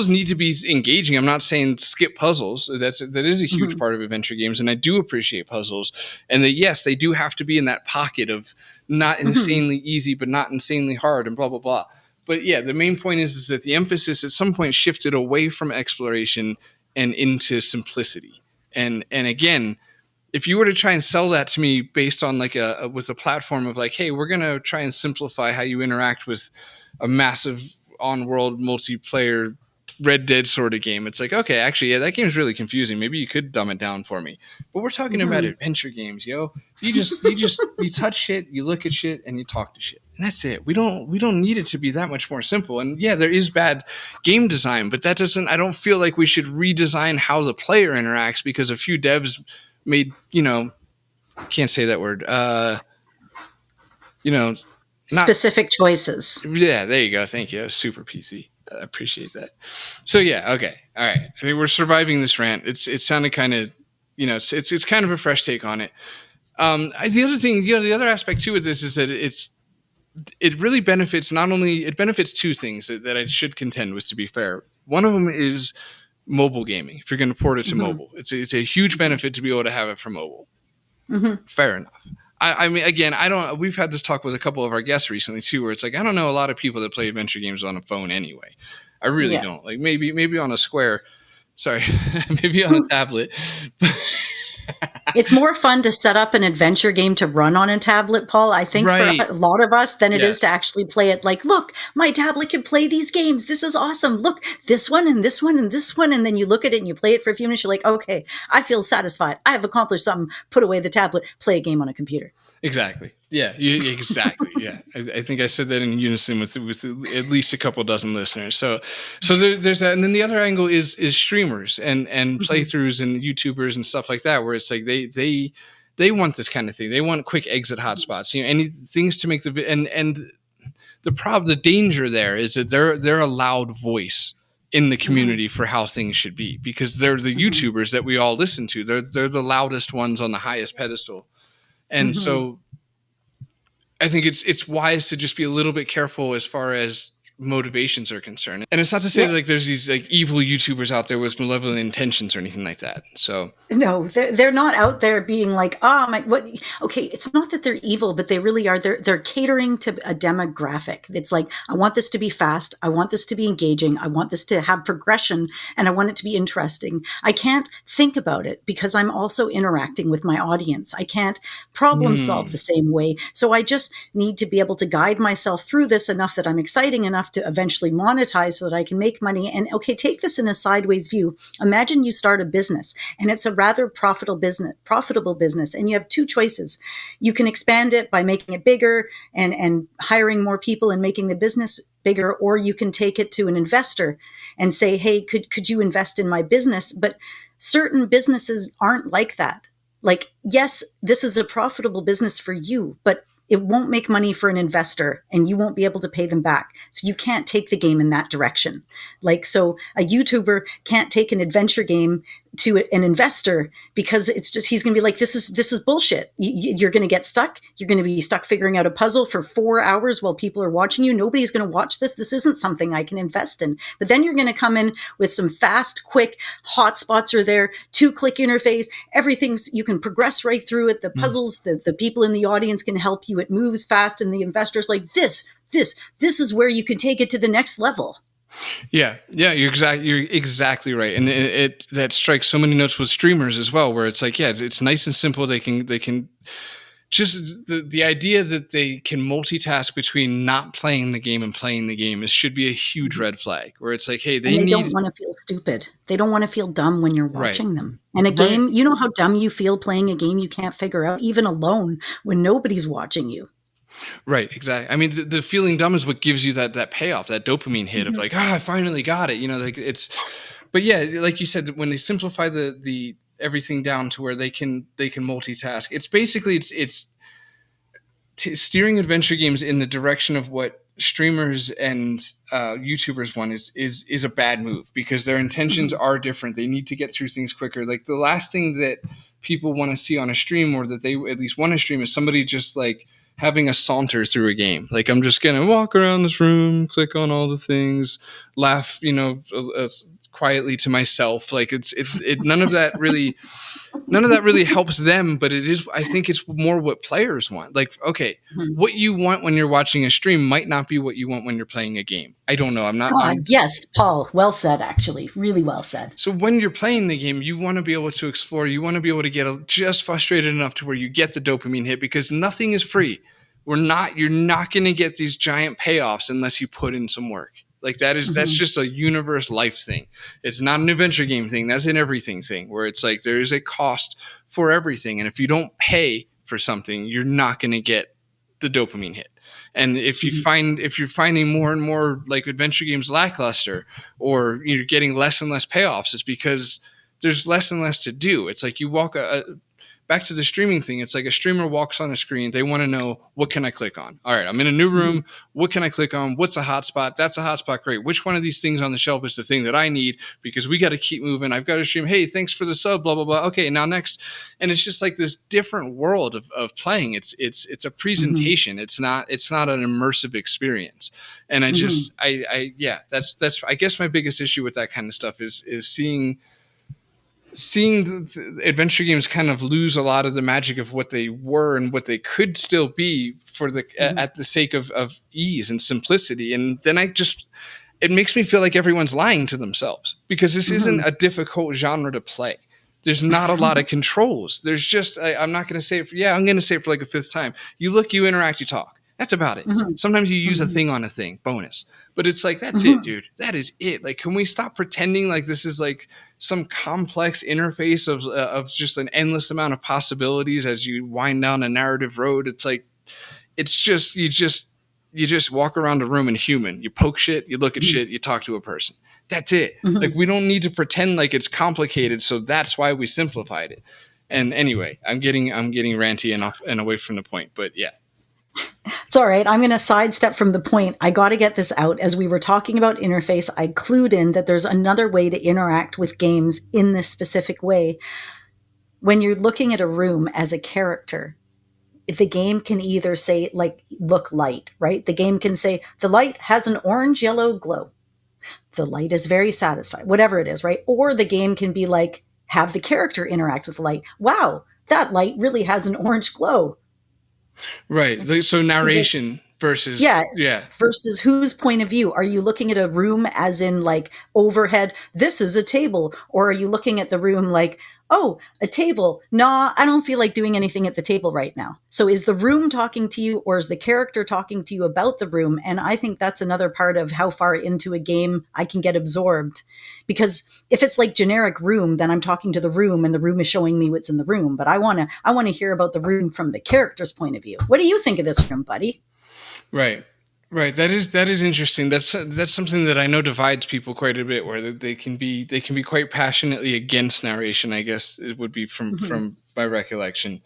need to be engaging. I'm not saying skip puzzles. That is a huge Mm-hmm. part of adventure games, and I do appreciate puzzles. And that, yes, they do have to be in that pocket of not Mm-hmm. insanely easy, but not insanely hard, and blah blah blah. But yeah, the main point is that the emphasis at some point shifted away from exploration and into simplicity. And again, if you were to try and sell that to me based on like with a platform of like, hey, we're gonna try and simplify how you interact with a massive on-world multiplayer Red Dead sort of game, it's like, okay, actually, yeah, that game's really confusing. Maybe you could dumb it down for me. But we're talking about Mm-hmm. adventure games, yo. You touch shit, you look at shit, and you talk to shit, and that's it. We don't need it to be that much more simple. And yeah, there is bad game design, but that doesn't. I don't feel like we should redesign how the player interacts because a few devs made, can't say that word, not, Specific choices. yeah, there you go, thank you, super PC, I appreciate that. So yeah, okay, all right, I think we're surviving this rant. It sounded kind of, it's kind of a fresh take on it. The other thing, the other aspect too of this is that it really benefits, not only it benefits two things that I should contend with, to be fair. One of them is mobile gaming. If you're going to port it to Mm-hmm. mobile, it's a huge benefit to be able to have it for mobile. Mm-hmm. Fair enough. I mean, again, I don't. We've had this talk with a couple of our guests recently too, where it's like, I don't know a lot of people that play adventure games on a phone anyway. I really Yeah. don't. Like, maybe on a Square, sorry, maybe on a tablet. It's more fun to set up an adventure game to run on a tablet, Paul, I think, Right. for a lot of us, than it is to Yes. actually play it. Like, look, my tablet can play these games. This is awesome. Look, this one and this one and this one. And then you look at it and you play it for a few minutes. You're like, okay, I feel satisfied. I have accomplished something. Put away the tablet, play a game on a computer. Exactly. Yeah. Exactly. Yeah. I think I said that in unison with at least a couple dozen listeners. So there's that, and then the other angle is streamers and Mm-hmm. playthroughs and YouTubers and stuff like that, where it's like they want this kind of thing. They want quick exit hotspots. Any things to make and the danger there is that they're a loud voice in the Mm-hmm. community for how things should be, because they're the YouTubers that we all listen to. They're the loudest ones on the highest pedestal. And Mm-hmm. so I think it's wise to just be a little bit careful as far as motivations are concerned. And it's not to say Yeah. that like there's these like evil YouTubers out there with malevolent intentions or anything like that. So No, they're not out there being like, my what. Okay, it's not that they're evil, but they really are. They're catering to a demographic. It's like, I want this to be fast. I want this to be engaging. I want this to have progression, and I want it to be interesting. I can't think about it because I'm also interacting with my audience. I can't problem solve the same way. So I just need to be able to guide myself through this enough that I'm exciting enough to eventually monetize so that I can make money. And okay, take this in a sideways view. Imagine you start a business and it's a rather profitable business, and you have two choices. You can expand it by making it bigger and hiring more people and making the business bigger, or you can take it to an investor and say, hey, could you invest in my business? But certain businesses aren't like that. Like, yes, this is a profitable business for you, but it won't make money for an investor and you won't be able to pay them back. So you can't take the game in that direction. Like, so a YouTuber can't take an adventure game to an investor because it's just, he's going to be like, this is bullshit. You're going to get stuck. You're going to be stuck figuring out a puzzle for 4 hours while people are watching you. Nobody's going to watch this. This isn't something I can invest in. But then you're going to come in with some fast, quick hotspots are there, 2-click interface. Everything's, you can progress right through it. The puzzles, the people in the audience can help you. It moves fast. And the investor's like, this is where you can take it to the next level. yeah, you're exactly right, and it that strikes so many notes with streamers as well, where it's like, yeah, it's nice and simple. They can just the idea that they can multitask between not playing the game and playing the game should be a huge red flag. Where it's like, hey, And they they need don't want to feel stupid. They don't want to feel dumb when you're right, watching them. And a right. game, you know how dumb you feel playing a game you can't figure out, even alone, when nobody's watching you. Right, exactly. I mean, the feeling dumb is what gives you that payoff, that dopamine hit of like, I finally got it. Like it's, but yeah, like you said, when they simplify the everything down to where they can multitask, it's basically it's steering adventure games in the direction of what streamers and YouTubers want is a bad move, because their intentions are different. They need to get through things quicker. Like the last thing that people want to see on a stream, or that they at least want to stream, is somebody just like having a saunter through a game. Like, I'm just gonna walk around this room, click on all the things, laugh, quietly to myself. Like, none of that really helps them, but I think it's more what players want. Like, okay, Mhm. what you want when you're watching a stream might not be what you want when you're playing a game. I don't know. Yes, Paul, well said, actually, really well said. So when you're playing the game, you want to be able to explore. You want to be able to get just frustrated enough to where you get the dopamine hit, because nothing is free. You're not going to get these giant payoffs unless you put in some work. Like, that's just a universe life thing. It's not an adventure game thing. That's an everything thing, where it's like there is a cost for everything. And if you don't pay for something, you're not going to get the dopamine hit. And if you're finding more and more like adventure games lackluster, or you're getting less and less payoffs, it's because there's less and less to do. It's like you walk back to the streaming thing. It's like a streamer walks on a screen. They want to know, what can I click on? All right, I'm in a new room. What can I click on? What's a hotspot? That's a hotspot. Great. Which one of these things on the shelf is the thing that I need? Because we got to keep moving. I've got to stream. Hey, thanks for the sub, blah, blah, blah. Okay, now next. And it's just like this different world of playing. It's a presentation. It's not an immersive experience. And that's I guess my biggest issue with that kind of stuff is seeing the adventure games kind of lose a lot of the magic of what they were and what they could still be at the sake of ease and simplicity. And then it makes me feel like everyone's lying to themselves, because this isn't a difficult genre to play. There's not a lot of controls. There's just, I'm not going to say it. I'm going to say it for like a fifth time. You look, you interact, you talk. That's about it. Sometimes you use a thing on a thing, bonus. But it's like, that's it, dude. That is it. Like, can we stop pretending like this is like some complex interface of just an endless amount of possibilities as you wind down a narrative road? It's like, it's just, you just walk around a room and human. You poke shit, you look at shit, you talk to a person. That's it. Like, we don't need to pretend like it's complicated. So that's why we simplified it. And anyway, I'm getting ranty and off and away from the point, but yeah. It's all right. I'm going to sidestep from the point. I got to get this out. As we were talking about interface, I clued in that there's another way to interact with games in this specific way. When you're looking at a room as a character, the game can either say, like, look light, right? The game can say, the light has an orange-yellow glow. The light is very satisfying, whatever it is, right? Or the game can be like, have the character interact with the light. Wow, that light really has an orange glow. Right. So narration versus versus whose point of view. Are you looking at a room as in like overhead, this is a table? Or are you looking at the room like, oh, a table. Nah, I don't feel like doing anything at the table right now. So is the room talking to you, or is the character talking to you about the room? And I think that's another part of how far into a game I can get absorbed. Because if it's like generic room, then I'm talking to the room and the room is showing me what's in the room. But I want to hear about the room from the character's point of view. What do you think of this room, buddy? Right. That is interesting. That's something that I know divides people quite a bit, where they can be quite passionately against narration, I guess it would be from my recollection.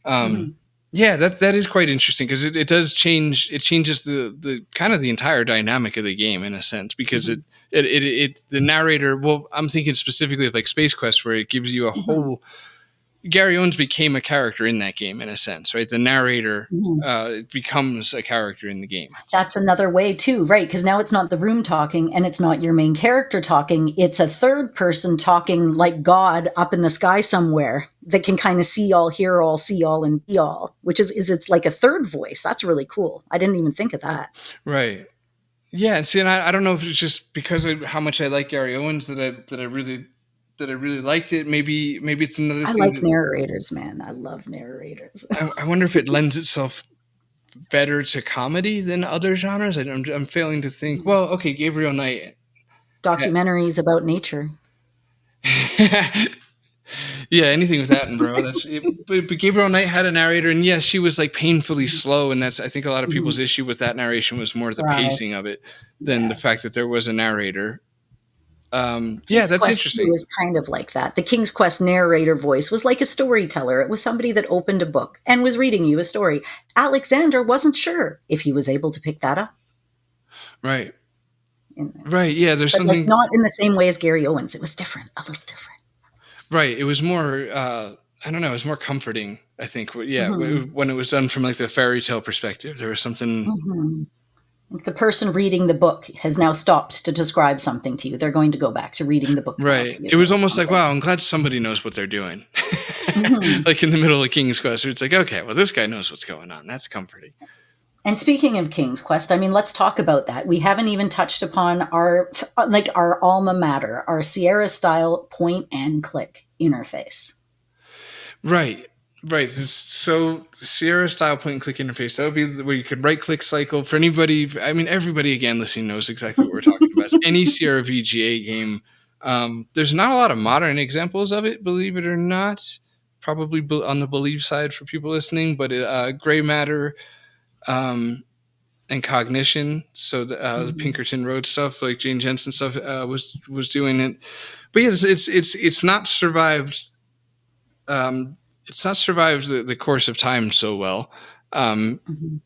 Yeah, that is quite interesting, because it does change. It changes the kind of the entire dynamic of the game in a sense, because the narrator. Well, I'm thinking specifically of like Space Quest, where it gives you a whole. Gary Owens became a character in that game in a sense, right? The narrator becomes a character in the game. That's another way too, right? Because now it's not the room talking and it's not your main character talking. It's a third person talking like God up in the sky somewhere that can kind of see all, hear all, see all, and be all, which is it's like a third voice. That's really cool. I didn't even think of that. Right. Yeah. See, and I don't know if it's just because of how much I like Gary Owens that I really liked it. Maybe it's another thing. I like narrators, man. I love narrators. I wonder if it lends itself better to comedy than other genres. I'm failing to think. Well, okay, Gabriel Knight. Documentaries about nature. Yeah, anything with that, bro. But Gabriel Knight had a narrator, and yes, she was like painfully slow, and that's I think a lot of people's issue with that narration was more the pacing of it than the fact that there was a narrator. That's Quest interesting. was kind of like that. The King's Quest narrator voice was like a storyteller. It was somebody that opened a book and was reading you a story. Alexander wasn't sure if he was able to pick that up. Right. Right. Yeah. There's something like, not in the same way as Gary Owens. It was different, a little different. Right. It was more. I don't know, it was more comforting, I think. Yeah, Mm-hmm. when it was done from like the fairy tale perspective, there was something. Mm-hmm. Like the person reading the book has now stopped to describe something to you. They're going to go back to reading the book now Right. to you It was or almost like, something. wow, I'm glad somebody knows what they're doing. Mm-hmm. Like in the middle of King's Quest, it's like, okay, well, this guy knows what's going on. That's comforting. And speaking of King's Quest, I mean, let's talk about that. We haven't even touched upon our alma mater, our Sierra style point and click interface. Right. Right. So Sierra style point and click interface, that would be where you could right click cycle for anybody. I mean, everybody again listening knows exactly what we're talking about. It's any Sierra VGA game. There's not a lot of modern examples of it, believe it or not. Probably on the believe side for people listening, but gray matter, and cognition. So the Mm-hmm. Pinkerton Road stuff, like Jane Jensen stuff, was doing it. But yeah, it's not survived. It's not survived the course of time so well. Um, Mm-hmm.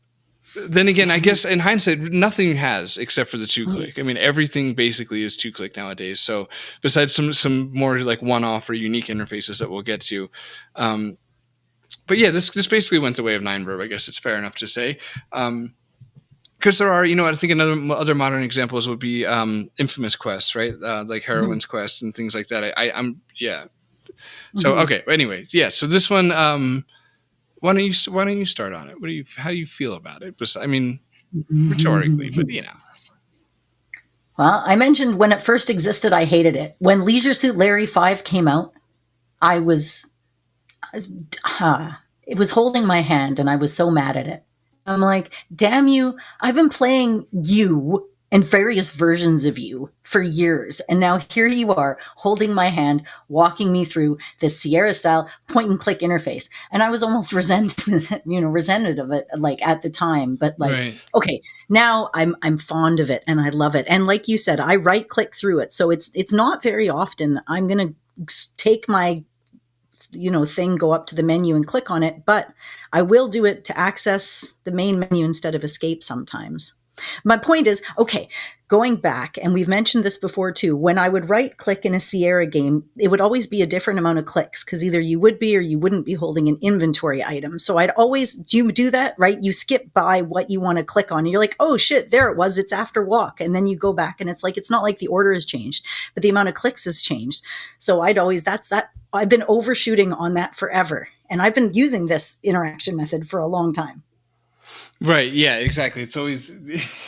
then again, I guess in hindsight, nothing has except for the two Yeah. click. I mean, everything basically is two click nowadays. So besides some more like one off or unique interfaces that we'll get to, um, but yeah, this basically went the way of nine verb. I guess it's fair enough to say. Because there are, I think other modern examples would be infamous quests, right? Like Mm-hmm. heroine's quest and things like that. I'm yeah. So Mm-hmm. okay. Anyways, yeah. So this one, why don't you start on it? How do you feel about it? I mean, rhetorically, but Well, I mentioned when it first existed, I hated it. When Leisure Suit Larry 5 came out, I was, it was holding my hand and I was so mad at it. I'm like, damn you, I've been playing you and various versions of you for years. And now here you are holding my hand, walking me through this Sierra style point and click interface. And I was almost resented of it like at the time. But like, right, okay, now I'm fond of it and I love it. And like you said, I right click through it. So it's not very often I'm gonna take my thing, go up to the menu and click on it, but I will do it to access the main menu instead of escape sometimes. My point is, okay, going back, and we've mentioned this before too, when I would right click in a Sierra game, it would always be a different amount of clicks because either you would be or you wouldn't be holding an inventory item. So I'd always, do you do that, right? You skip by what you want to click on. And you're like, oh shit, there it was. It's after walk. And then you go back and it's like, it's not like the order has changed, but the amount of clicks has changed. So I've been overshooting on that forever. And I've been using this interaction method for a long time. right, yeah, exactly. It's always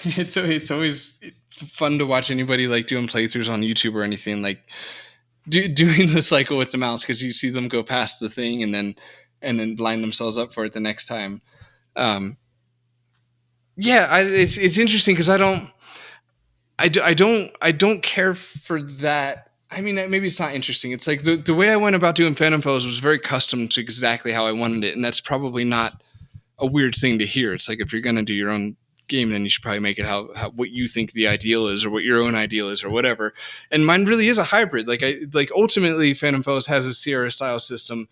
it's always fun to watch anybody like doing playthroughs on YouTube or anything like doing the cycle with the mouse because you see them go past the thing and then line themselves up for it the next time. Um, yeah, it's interesting because I don't care for that. I mean, maybe it's not interesting. It's like the way I went about doing Phantom Foes was very custom to exactly how I wanted it, and that's probably not a weird thing to hear. It's like if you're gonna do your own game, then you should probably make it how what you think the ideal is, or what your own ideal is, or whatever. And mine really is a hybrid. Like ultimately, Phantom Foes has a Sierra style system,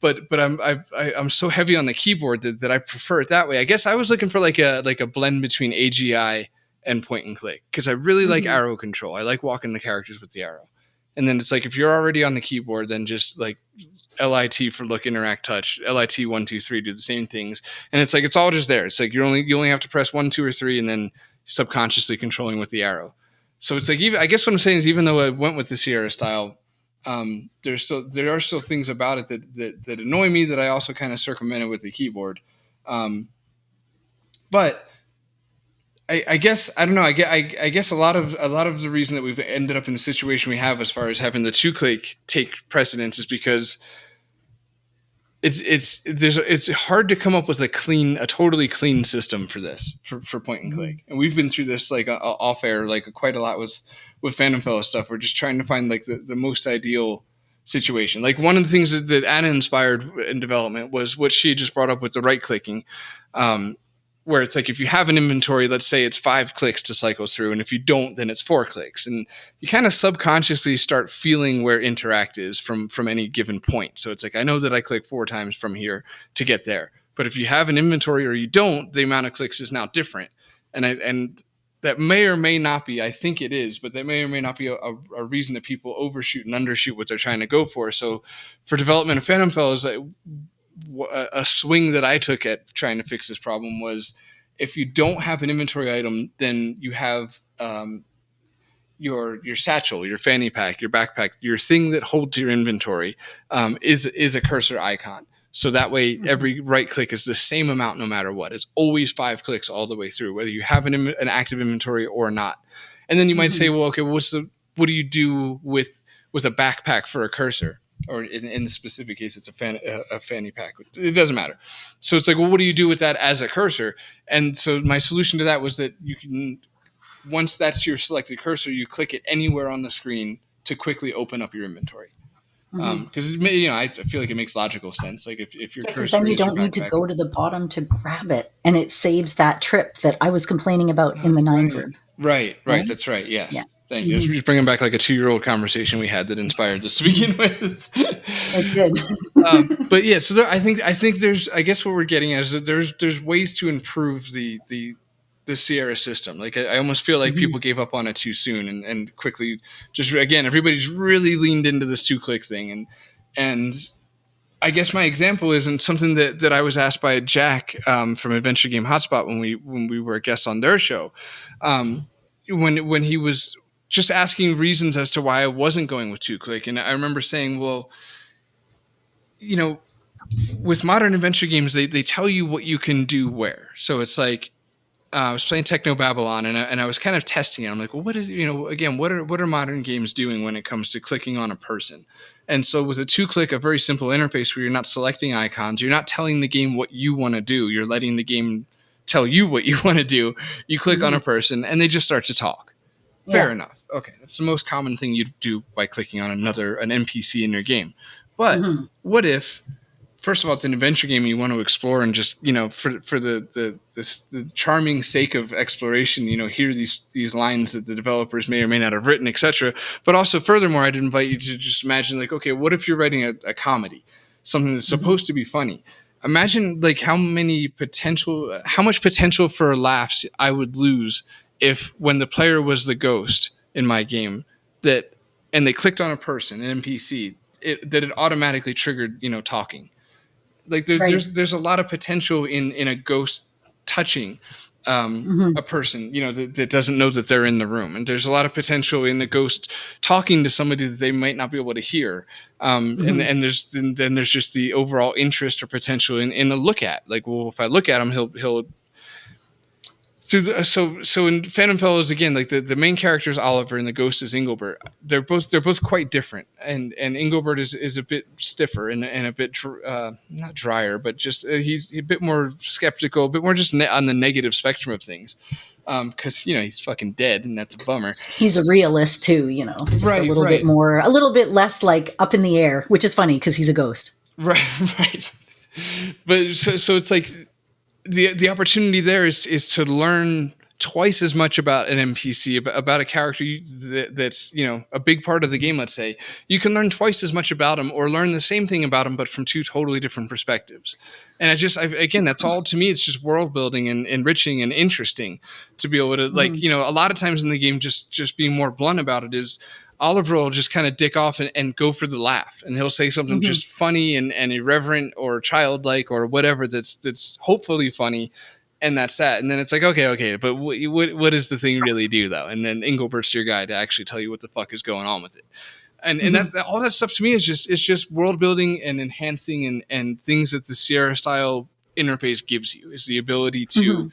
but I'm so heavy on the keyboard that I prefer it that way. I guess I was looking for like a blend between AGI and point and click because I really like Mm-hmm. arrow control. I like walking the characters with the arrow. And then it's like if you're already on the keyboard, then just like LIT for look, interact, touch, LIT 1, 2, 3 do the same things, and it's like it's all just there. It's like you only have to press 1, 2, or 3, and then subconsciously controlling with the arrow. So it's like I guess what I'm saying is even though I went with the Sierra style, there are still things about it that annoy me that I also kind of circumvented with the keyboard. Um, but I guess I don't know. I guess a lot of the reason that we've ended up in the situation we have as far as having the two click take precedence is because it's hard to come up with a totally clean system for this for point and Mm-hmm. click, and we've been through this like off air like quite a lot with Phantom Fellow stuff. We're just trying to find like the most ideal situation. Like one of the things that Anna inspired in development was what she just brought up with the right clicking, um, where it's like if you have an inventory, let's say it's 5 clicks to cycle through, and if you don't, then it's 4 clicks, and you kind of subconsciously start feeling where interact is from any given point. So it's like I know that I click 4 times from here to get there, but if you have an inventory or you don't, the amount of clicks is now different. And that may or may not be, I think it is, but that may or may not be a reason that people overshoot and undershoot what they're trying to go for. So for development of Phantom Fellows, a swing that I took at trying to fix this problem was, if you don't have an inventory item, then you have your satchel, your fanny pack, your backpack, your thing that holds your inventory is a cursor icon. So that way, every right click is the same amount no matter what. It's always 5 clicks all the way through, whether you have an active inventory or not. And then you might say, well, okay, what do you do with a backpack for a cursor? Or in the specific case, it's a fanny pack. It doesn't matter. So it's like, well, what do you do with that as a cursor? And so my solution to that was that you can, once that's your selected cursor, you click it anywhere on the screen to quickly open up your inventory. Because I feel like it makes logical sense. Like if your cursor, then you don't need to go to the bottom to grab it, and it saves that trip that I was complaining about in the 9 verb. Right. That's right. Yes. Yeah. Thank you. Just bringing back like a 2-year-old conversation we had that inspired this to begin with. It did. But yeah, so I think there's, I guess what we're getting at is that there's ways to improve the Sierra system. Like I almost feel like people gave up on it too soon and quickly just, again, everybody's really leaned into this 2-click thing. And I guess my example isn't something that I was asked by Jack from Adventure Game Hotspot when we were guests on their show. When he was just asking reasons as to why I wasn't going with 2-click. And I remember saying, well, with modern adventure games, they tell you what you can do where. So it's like, I was playing Techno Babylon and I was kind of testing it. I'm like, well, what is, again, what are modern games doing when it comes to clicking on a person? And so with a 2-click, a very simple interface where you're not selecting icons, you're not telling the game what you want to do. You're letting the game tell you what you want to do. You click on a person and they just start to talk. Fair enough. Okay. That's the most common thing you do by clicking on an NPC in your game. But what if, first of all, it's an adventure game and you want to explore and just, for the charming sake of exploration, hear these lines that the developers may or may not have written, etc. But also, furthermore, I'd invite you to just imagine, like, okay, what if you're writing a comedy, something that's supposed to be funny? Imagine like how much potential for laughs I would lose if, when the player was the ghost in my game, and they clicked on a person, an NPC, that it automatically triggered, talking. Like there's a lot of potential in a ghost touching a person, that doesn't know that they're in the room, and there's a lot of potential in the ghost talking to somebody that they might not be able to hear. And there's just the overall interest or potential in a look at. Like, well, if I look at him, he'll. So in Phantom Fellows, again, like the main character is Oliver and the ghost is Engelbert. They're both quite different, and Engelbert is a bit stiffer and a bit not drier, but just he's a bit more skeptical, a bit more just on the negative spectrum of things, because he's fucking dead, and that's a bummer. He's a realist too, just a little bit more, a little bit less like up in the air, which is funny because he's a ghost. Right. But so it's like. The opportunity there is to learn twice as much about an NPC, about a character that's a big part of the game. Let's say you can learn twice as much about him, or learn the same thing about him, but from 2 totally different perspectives. And again, that's all to me. It's just world building and enriching and interesting to be able to a lot of times in the game, just being more blunt about it is. Oliver will just kind of dick off and go for the laugh, and he'll say something just funny and irreverent or childlike or whatever that's hopefully funny, and that's that. And then it's like, okay, but what does the thing really do though? And then Engelbert's your guy to actually tell you what the fuck is going on with it. And that's all that stuff to me is just world building and enhancing and things that the Sierra style interface gives you, is the ability to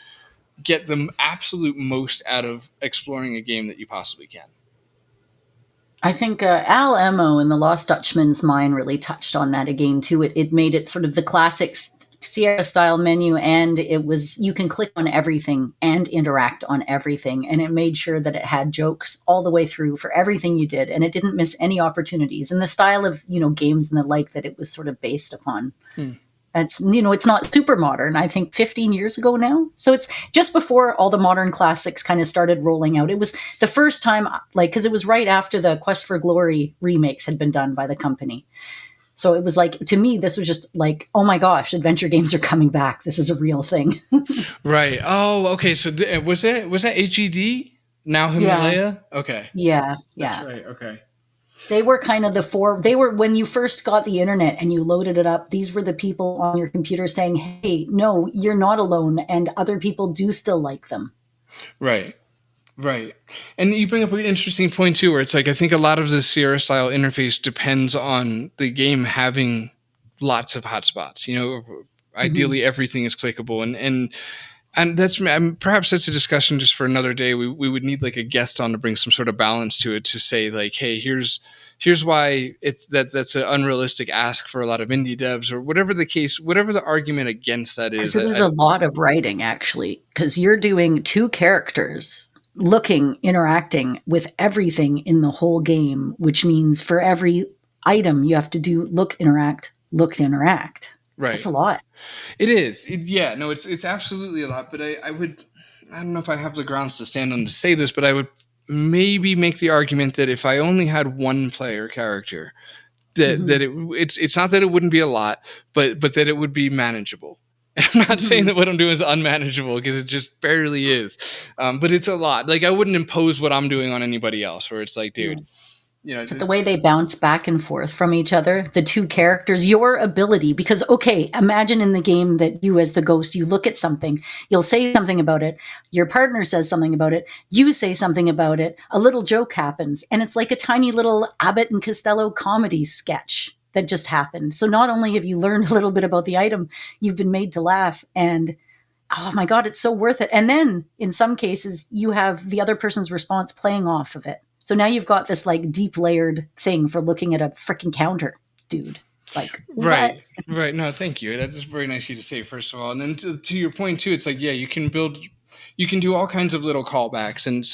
get the absolute most out of exploring a game that you possibly can. I think Al Emo in The Lost Dutchman's Mine really touched on that again too. It made it sort of the classic Sierra style menu, and you can click on everything and interact on everything, and it made sure that it had jokes all the way through for everything you did, and it didn't miss any opportunities in the style of games and the like that it was sort of based upon. It's it's not super modern. I think 15 years ago now. So it's just before all the modern classics kind of started rolling out. It was the first time, because it was right after the Quest for Glory remakes had been done by the company. So it was like, to me, this was just like, oh my gosh, adventure games are coming back. This is a real thing. Right. Oh, okay. So was that HED? Now Yeah. Himalaya? Okay. Yeah. That's Yeah. right. Okay. They were kind of they were, when you first got the internet and you loaded it up, these were the people on your computer saying, hey, no, you're not alone. And other people do still like them. Right. Right. And you bring up an interesting point too, where it's like I think a lot of the Sierra style interface depends on the game having lots of hotspots. Mm-hmm. Ideally everything is clickable, and that's perhaps that's a discussion just for another day. We would need like a guest on to bring some sort of balance to it, to say like, hey, here's why that's an unrealistic ask for a lot of indie devs, or whatever the case, whatever the argument against that Because is. it is a lot of writing, actually, because you're doing two characters looking, interacting with everything in the whole game, which means for every item you have to do look, interact, interact. That's Right. a lot. It is. Yeah, no, it's absolutely a lot. But I don't know if I have the grounds to stand on to say this, but I would maybe make the argument that if I only had one player character, that Mm-hmm. it's not that it wouldn't be a lot, but that it would be manageable. I'm not saying Mm-hmm. that what I'm doing is unmanageable, because it just barely is, but it's a lot. Like I wouldn't impose what I'm doing on anybody else. Where it's like, dude, But the way they bounce back and forth from each other, the two characters, your ability, because, okay, imagine in the game that you, as the ghost, you look at something, you'll say something about it, your partner says something about it, you say something about it, a little joke happens, and it's like a tiny little Abbott and Costello comedy sketch that just happened. So not only have you learned a little bit about the item, you've been made to laugh, and oh my God, it's so worth it. And then in some cases, you have the other person's response playing off of it. So now you've got this like deep layered thing for looking at a freaking counter, dude. Like, what? right, right. No, thank you. That's very nice of you to say, first of all. And then to your point too, it's like, yeah, you can do all kinds of little callbacks, and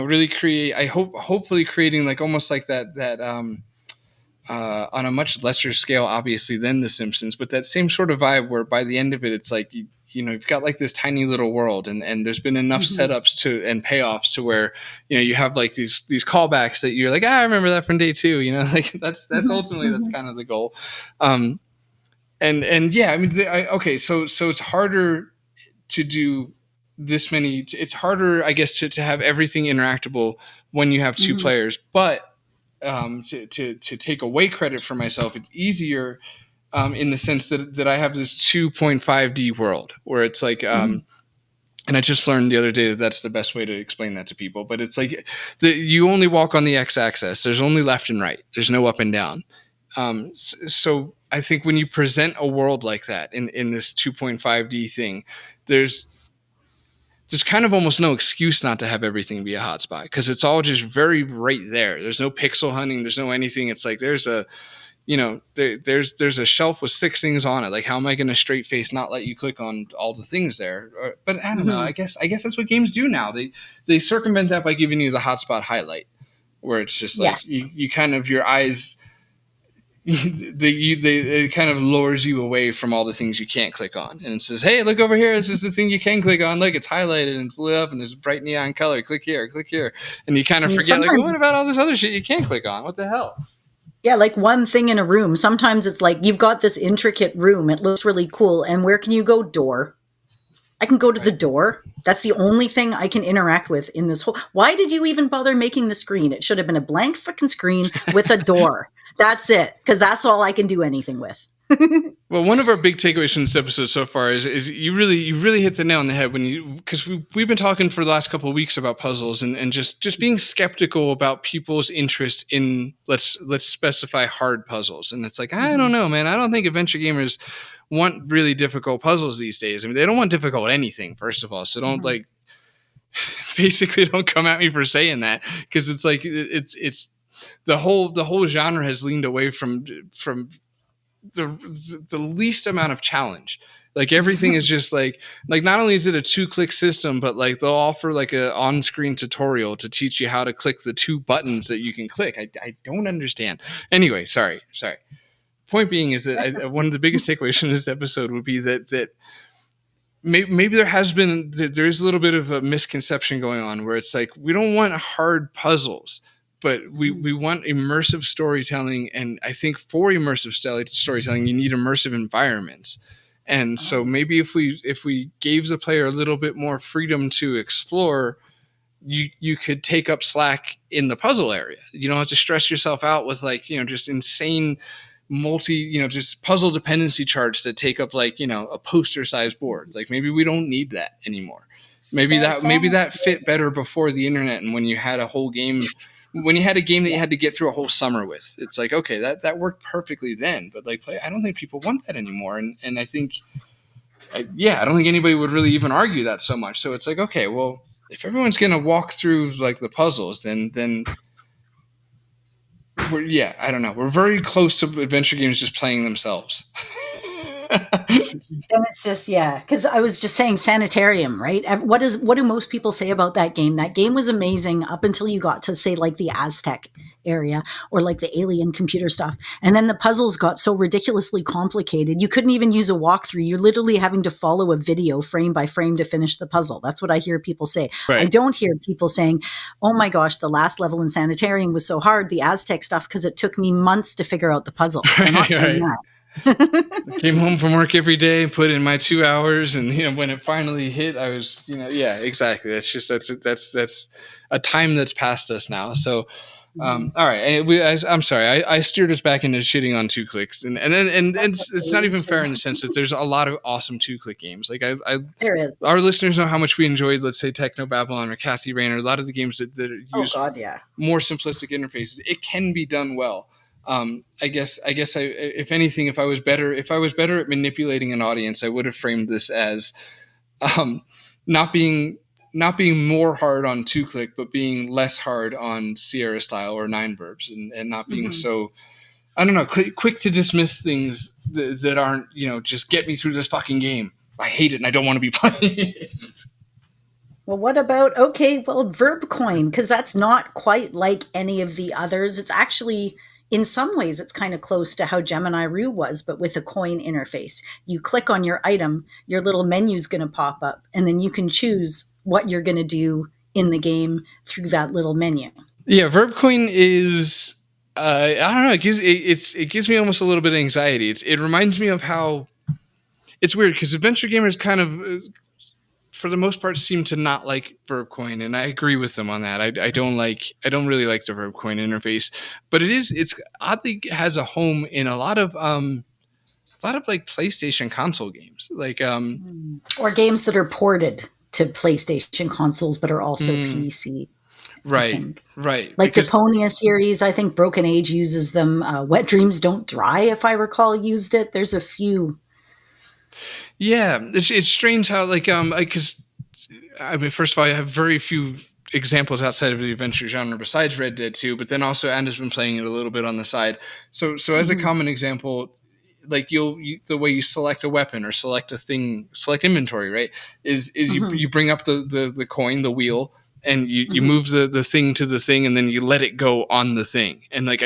really create. Hopefully creating like almost like that on a much lesser scale, obviously, than The Simpsons, but that same sort of vibe where by the end of it, it's like you've got like this tiny little world, and there's been enough Mm-hmm. setups to and payoffs to where you have like these callbacks that you're like, I remember that from day two. Like that's ultimately that's Mm-hmm. kind of the goal. Um, and yeah, I mean, okay, so it's harder to do this many. It's harder, I guess, to have everything interactable when you have two Mm-hmm. players, but to take away credit for myself, it's easier in the sense that I have this 2.5D world where it's like, Mm-hmm. and I just learned the other day that that's the best way to explain that to people. But it's like you only walk on the x-axis. There's only left and right. There's no up and down. So I think when you present a world like that in this 2.5D thing, there's kind of almost no excuse not to have everything be a hotspot, because it's all just very right there. There's no pixel hunting. There's no anything. It's like there's a there's a shelf with 6 things on it. Like, how am I going to straight face not let you click on all the things there? But I don't know. Mm-hmm. I guess that's what games do now. They circumvent that by giving you the hotspot highlight, where it's just like Yes. you kind of your eyes. It kind of lures you away from all the things you can't click on, and it says, "Hey, look over here. This is the thing you can click on. Look, it's highlighted and it's lit up and there's bright neon color. Click here," and you kind of And forget, like, well, what sometimes, about all this other shit you can't click on? What the hell? yeah, like one thing in a room. Sometimes it's like you've got this intricate room. It looks really cool. And where can you go? Door. I can go to the Right. door. That's the only thing I can interact with in this whole. Why did you even bother making the screen? It should have been a blank fucking screen with a door. That's it, because that's all I can do anything with. Well, one of our big takeaways from this episode so far is you really hit the nail on the head, because we've been talking for the last couple of weeks about puzzles, and just being skeptical about people's interest in, let's specify, hard puzzles. And it's like, I don't Mhm. know, man. I don't think adventure gamers want really difficult puzzles these days. I mean, they don't want difficult anything, first of all. So don't, Mhm. like, basically don't come at me for saying that, because it's like it's the whole genre has leaned away from the least amount of challenge. Like, everything is just like not only is it a 2-click system, but like they'll offer like a on-screen tutorial to teach you how to click the 2 buttons that you can click. I don't understand. Anyway, sorry. Point being is that one of the biggest takeaways from this episode would be that maybe there is a little bit of a misconception going on, where it's like, we don't want hard puzzles, but we want immersive storytelling, and I think for immersive storytelling, you need immersive environments. And so maybe if we gave the player a little bit more freedom to explore, you could take up slack in the puzzle area. You don't have to stress yourself out with just insane just puzzle dependency charts that take up a poster sized board. Like maybe we don't need that anymore. Maybe that fit better before the internet, and when you had a whole game, when you had a game that you had to get through a whole summer with, it's like, okay, that worked perfectly then, but I don't think people want that anymore. And I think, I don't think anybody would really even argue that so much. So it's like, okay, well, if everyone's going to walk through the puzzles, then I don't know. We're very close to adventure games just playing themselves. And it's just, because I was just saying Sanitarium, right? What do most people say about that game? That game was amazing up until you got to say the Aztec area or the alien computer stuff. And then the puzzles got so ridiculously complicated. You couldn't even use a walkthrough. You're literally having to follow a video frame by frame to finish the puzzle. That's what I hear people say. Right. I don't hear people saying, oh my gosh, the last level in Sanitarium was so hard, the Aztec stuff, because it took me months to figure out the puzzle. They're not saying that. I came home from work every day, put in my 2 hours, and when it finally hit, I was, exactly. That's a time that's past us now. So, all right. I'm sorry. I steered us back into shitting on 2-clicks, and it's not even fair in the sense that there's a lot of awesome 2-click games. There is. Our listeners know how much we enjoyed, let's say, Techno Babylon or Kathy Rayner. A lot of the games that use more simplistic interfaces. It can be done well. I guess if anything, if I was better at manipulating an audience, I would have framed this as not being more hard on 2-click, but being less hard on Sierra style or 9 verbs, and not being so, I don't know, quick to dismiss things that aren't, just get me through this fucking game. I hate it and I don't want to be playing it. Well, what about, Verb Coin, because that's not quite like any of the others. It's actually, in some ways, it's kind of close to how Gemini Rue was, but with a coin interface. You click on your item, your little menu's going to pop up, and then you can choose what you're going to do in the game through that little menu. Yeah, Verb Coin is, I don't know, it gives me almost a little bit of anxiety. It reminds me of how, it's weird because adventure gamers kind of, for the most part, seem to not like Verb Coin, and I agree with them on that. I don't really like the Verb Coin interface, but it's oddly has a home in a lot of PlayStation console games, or games that are ported to PlayStation consoles but are also PC. Right. Like the Deponia series, I think Broken Age uses them. Wet Dreams Don't Dry, if I recall, used it. There's a few. Yeah, it's strange how because first of all, I have very few examples outside of the adventure genre besides Red Dead 2, but then also Anna's been playing it a little bit on the side. So as a common example, the way you select a weapon or select a thing, select inventory, right? Is you bring up the coin, the wheel, and you move the thing to the thing, and then you let it go on the thing. And I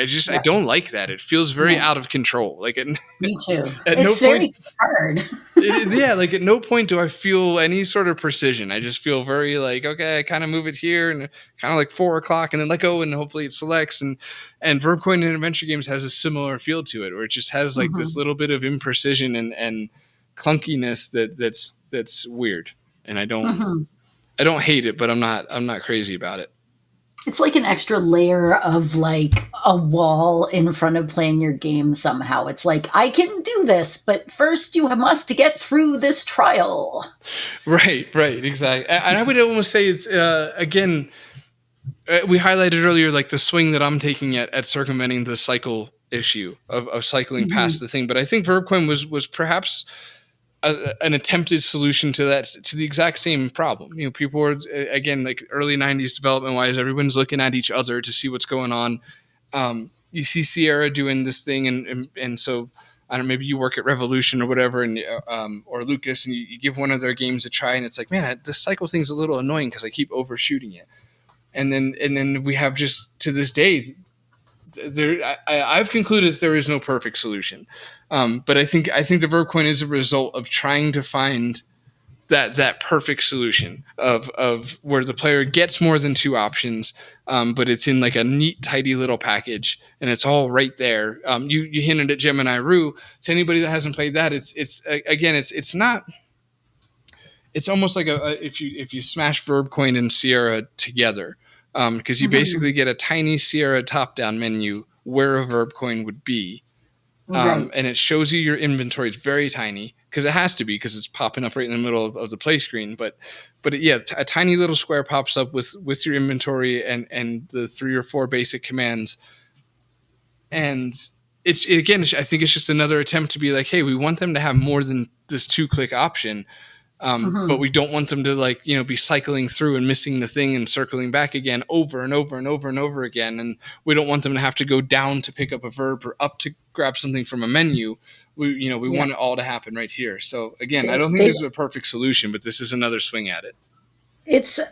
don't like that. It feels very out of control. Me too. It's very hard. At no point do I feel any sort of precision. I just feel very okay, I kind of move it here and kind of 4 o'clock and then let go and hopefully it selects. And Verb Coin in adventure games has a similar feel to it, where it just has this little bit of imprecision and clunkiness that's weird. And I don't hate it, but I'm not crazy about it. It's like an extra layer of a wall in front of playing your game somehow. It's I can do this, but first you must get through this trial. Right, exactly. And I would almost say it's, again, we highlighted earlier the swing that I'm taking at circumventing the cycle issue of cycling past the thing. But I think Verb Coin was perhaps an attempted solution to that, to the exact same problem. People were, again, early 90s development wise, everyone's looking at each other to see what's going on. You see Sierra doing this thing, and so I don't know, maybe you work at Revolution or whatever, and or Lucas, and you give one of their games a try, and it's man, this cycle thing's a little annoying because I keep overshooting it. And then we have, just to this day, I've concluded that there is no perfect solution. But I think the Verb Coin is a result of trying to find that perfect solution of where the player gets more than two options, but it's in like a neat, tidy little package, and it's all right there. You hinted at Gemini Rue. To anybody that hasn't played that, it's not. It's almost like if you smash Verb Coin and Sierra together, because you basically get a tiny Sierra top down menu where a Verb Coin would be. Right. And it shows you your inventory. It's very tiny because it has to be, because it's popping up right in the middle of the play screen. But yeah, a tiny little square pops up with your inventory and the 3 or 4 basic commands. And again, I think it's just another attempt to be like, hey, we want them to have more than this 2-click option. But we don't want them to be cycling through and missing the thing and circling back again over and over and over and over again. And we don't want them to have to go down to pick up a verb or up to grab something from a menu. We want it all to happen right here. So again, I don't think there's a perfect solution, but this is another swing at it.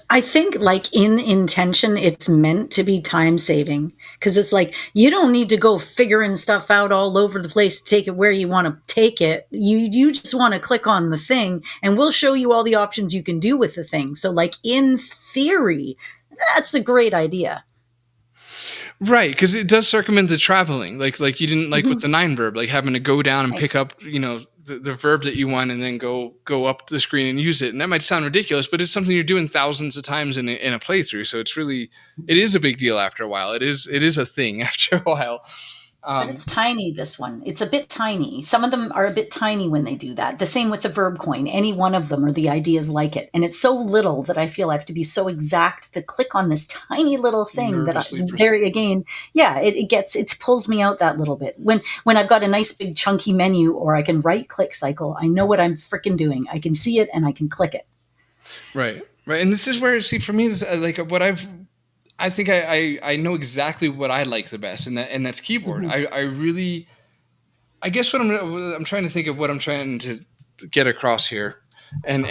I think like in intention, it's meant to be time saving, because it's like, you don't need to go figuring stuff out all over the place to take it where you want to take it. You just want to click on the thing and we'll show you all the options you can do with the thing. So like in theory, that's a great idea. Right, because it does circumvent the traveling, like you didn't like with the 9 verb, like having to go down and pick up, the verb that you want and then go up the screen and use it. And that might sound ridiculous, but it's something you're doing thousands of times in a playthrough. So it is a big deal after a while. It is a thing after a while. But it's tiny, this one. It's a bit tiny. Some of them are a bit tiny when they do that. The same with the Verb Coin. Any one of them, or the ideas like it. And it's so little that I feel I have to be so exact to click on this tiny little thing it pulls me out that little bit. When I've got a nice big chunky menu, or I can right click cycle, I know what I'm freaking doing. I can see it and I can click it. Right. And this is where, for me, this, I think I know exactly what I like the best, and that's keyboard. I guess what I'm trying to think of what I'm trying to get across here, and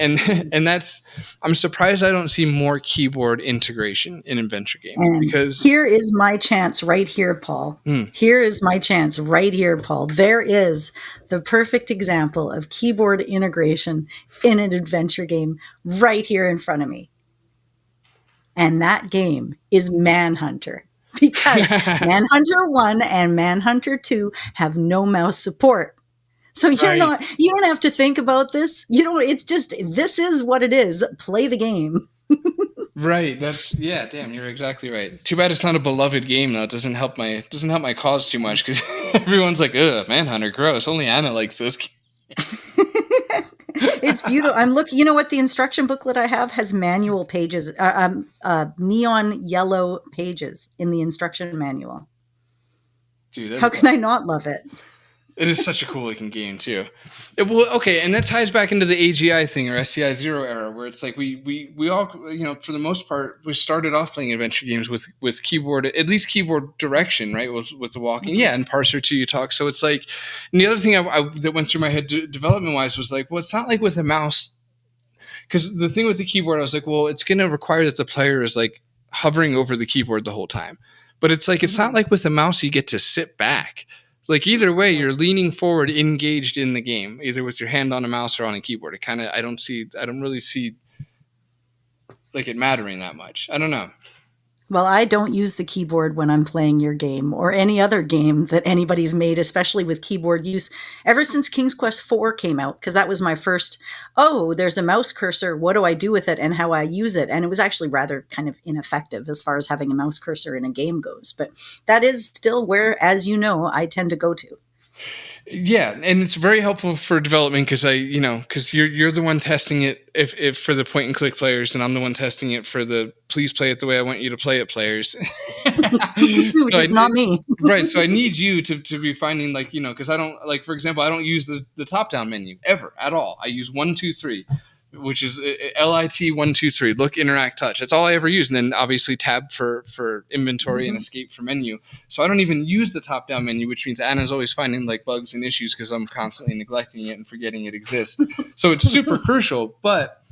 that's, I'm surprised I don't see more keyboard integration in adventure games, because here is my chance right here, Paul. Here is my chance right here, Paul. There is the perfect example of keyboard integration in an adventure game right here in front of me. And that game is Manhunter, because Manhunter 1 and Manhunter 2 have no mouse support. So you don't have to think about this. It's just, this is what it is. Play the game. Right. Damn, you're exactly right. Too bad it's not a beloved game though. It doesn't help my cause too much, because everyone's like, ugh, Manhunter, gross. Only Anna likes this game. It's beautiful. I'm looking. You know what? The instruction booklet I have has manual pages, neon yellow pages in the instruction manual. Dude, how can I not love it? It is such a cool looking game too. And that ties back into the AGI thing, or SCI 0 era, where it's like we all, for the most part, we started off playing adventure games with keyboard, at least keyboard direction, right? With the walking, and parser too, you talk. So it's like, and the other thing that went through my head development wise was like, well, it's not like with a mouse, because the thing with the keyboard, I was like, well, it's going to require that the player is like hovering over the keyboard the whole time. But it's like, it's not like with the mouse you get to sit back. Like either way, you're leaning forward, engaged in the game, either with your hand on a mouse or on a keyboard. It kind of, I don't really see like it mattering that much. I don't know. Well, I don't use the keyboard when I'm playing your game or any other game that anybody's made, especially with keyboard use, ever since King's Quest IV came out, because that was my first, there's a mouse cursor, what do I do with it and how I use it? And it was actually rather kind of ineffective as far as having a mouse cursor in a game goes. But that is still where, as you know, I tend to go to. Yeah, and it's very helpful for development, because because you're the one testing it if for the point and click players, and I'm the one testing it for the please play it the way I want you to play it players. Which is not me. Right, so I need you to be finding, like, because I don't, like, for example, I don't use the top down menu ever at all. I use 1, 2, 3. Which is LIT 1, 2, 3. Look, interact, touch. That's all I ever use. And then obviously tab for inventory and escape for menu. So I don't even use the top down menu, which means Anna's always finding like bugs and issues because I'm constantly neglecting it and forgetting it exists. So it's super crucial. But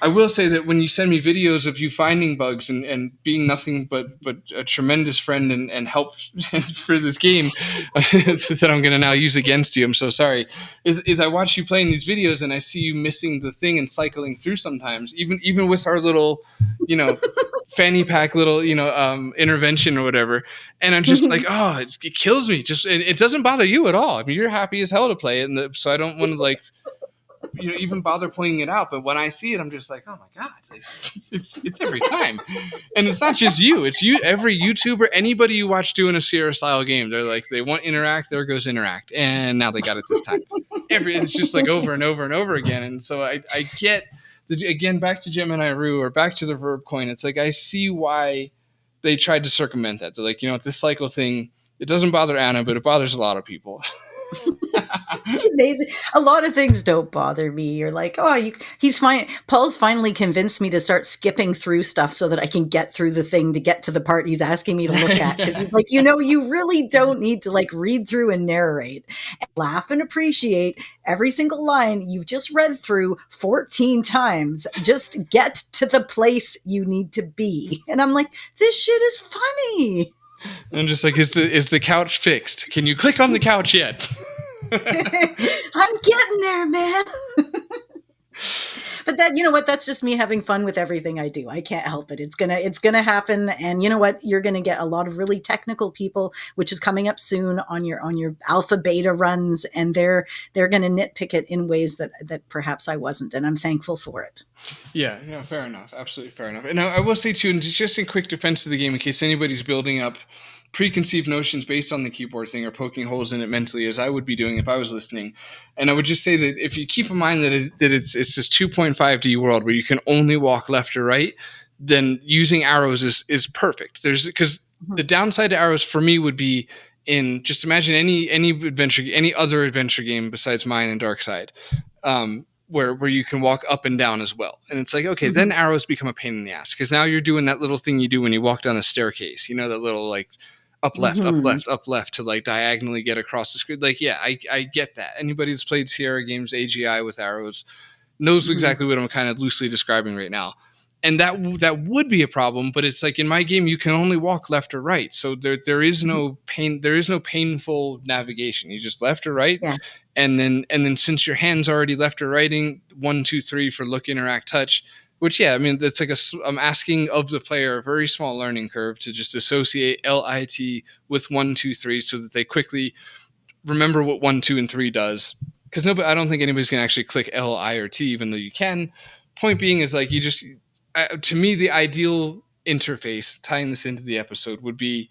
I will say that when you send me videos of you finding bugs and being nothing but a tremendous friend and help for this game that I'm going to now use against you, I'm so sorry, is I watch you playing these videos and I see you missing the thing and cycling through sometimes, even with our little, fanny pack little, intervention or whatever. And I'm just like, oh, it kills me. Just, it doesn't bother you at all. I mean, you're happy as hell to play it. So I don't want to like, even bother pointing it out. But when I see it, I'm just like, oh my God, like, it's every time. And it's not just you, it's you, every YouTuber, anybody you watch doing a Sierra style game, they're like, they want interact, there goes interact. And now they got it this time. It's just like over and over and over again. And so I get, again, back to Gemini Rue or back to the Verb Coin. It's like, I see why they tried to circumvent that. They're like, this cycle thing, it doesn't bother Anna, but it bothers a lot of people. Amazing. A lot of things don't bother me. You're like, oh, he's fine. Paul's finally convinced me to start skipping through stuff so that I can get through the thing to get to the part he's asking me to look at. Because he's like, you really don't need to like read through and narrate, and laugh and appreciate every single line you've just read through 14 times. Just get to the place you need to be. And I'm like, this shit is funny. I'm just like, is the couch fixed? Can you click on the couch yet? I'm getting there, man. But that, that's just me having fun with everything I do. I can't help it. It's gonna happen. And you know what? You're gonna get a lot of really technical people, which is coming up soon on your alpha beta runs, and they're gonna nitpick it in ways that perhaps I wasn't, and I'm thankful for it. Yeah, fair enough. Absolutely fair enough. And I will say too, and just in quick defense of the game, in case anybody's building up preconceived notions based on the keyboard thing or poking holes in it mentally, as I would be doing if I was listening. And I would just say that if you keep in mind that it's this 2.5D world where you can only walk left or right, then using arrows is perfect. Because the downside to arrows for me would be in, just imagine any other adventure game besides mine and Dark Side, where you can walk up and down as well. And it's like, okay, then arrows become a pain in the ass because now you're doing that little thing you do when you walk down the staircase, that little like up left, up left to like diagonally get across the screen. Like, yeah, I get that. Anybody that's played Sierra games, AGI with arrows, knows exactly what I'm kind of loosely describing right now. And that would be a problem, but it's like in my game, you can only walk left or right. So there is no pain. There is no painful navigation. You just left or right. Yeah. And then since your hand's already left or righting, 1, 2, 3 for look, interact, touch, which, yeah, I mean, that's like I'm asking of the player a very small learning curve to just associate LIT with 1, 2, 3 so that they quickly remember what 1, 2, and 3 does. Because I don't think anybody's going to actually click L, I, or T, even though you can. Point being is like, you just, to me, the ideal interface, tying this into the episode, would be,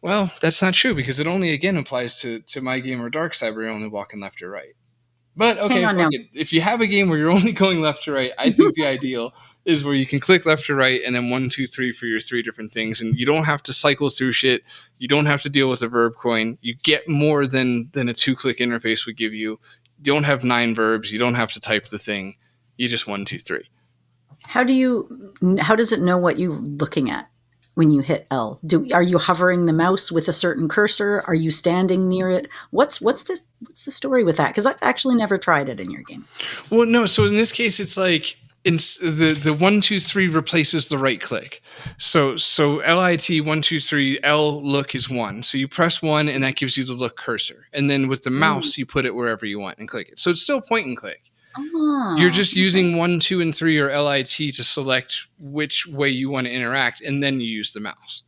well, that's not true because it only, again, applies to my game or Dark Side where you're only walking left or right. But okay, if you have a game where you're only going left to right, I think the ideal is where you can click left to right and then 1, 2, 3 for your 3 different things, and you don't have to cycle through shit. You don't have to deal with a verb coin. You get more than a 2-click interface would give you. You don't have 9 verbs. You don't have to type the thing. You just 1, 2, 3. How does it know what you're looking at when you hit L? Are you hovering the mouse with a certain cursor? Are you standing near it? What's the story with that? Because I've actually never tried it in your game. Well, no. So in this case, it's like the 1, 2, 3 replaces the right click. So LIT 1, 2, 3 L look is 1. So you press 1 and that gives you the look cursor. And then with the mouse, you put it wherever you want and click it. So it's still point and click. You're just using 1, 2, and 3 or LIT to select which way you want to interact, and then you use the mouse.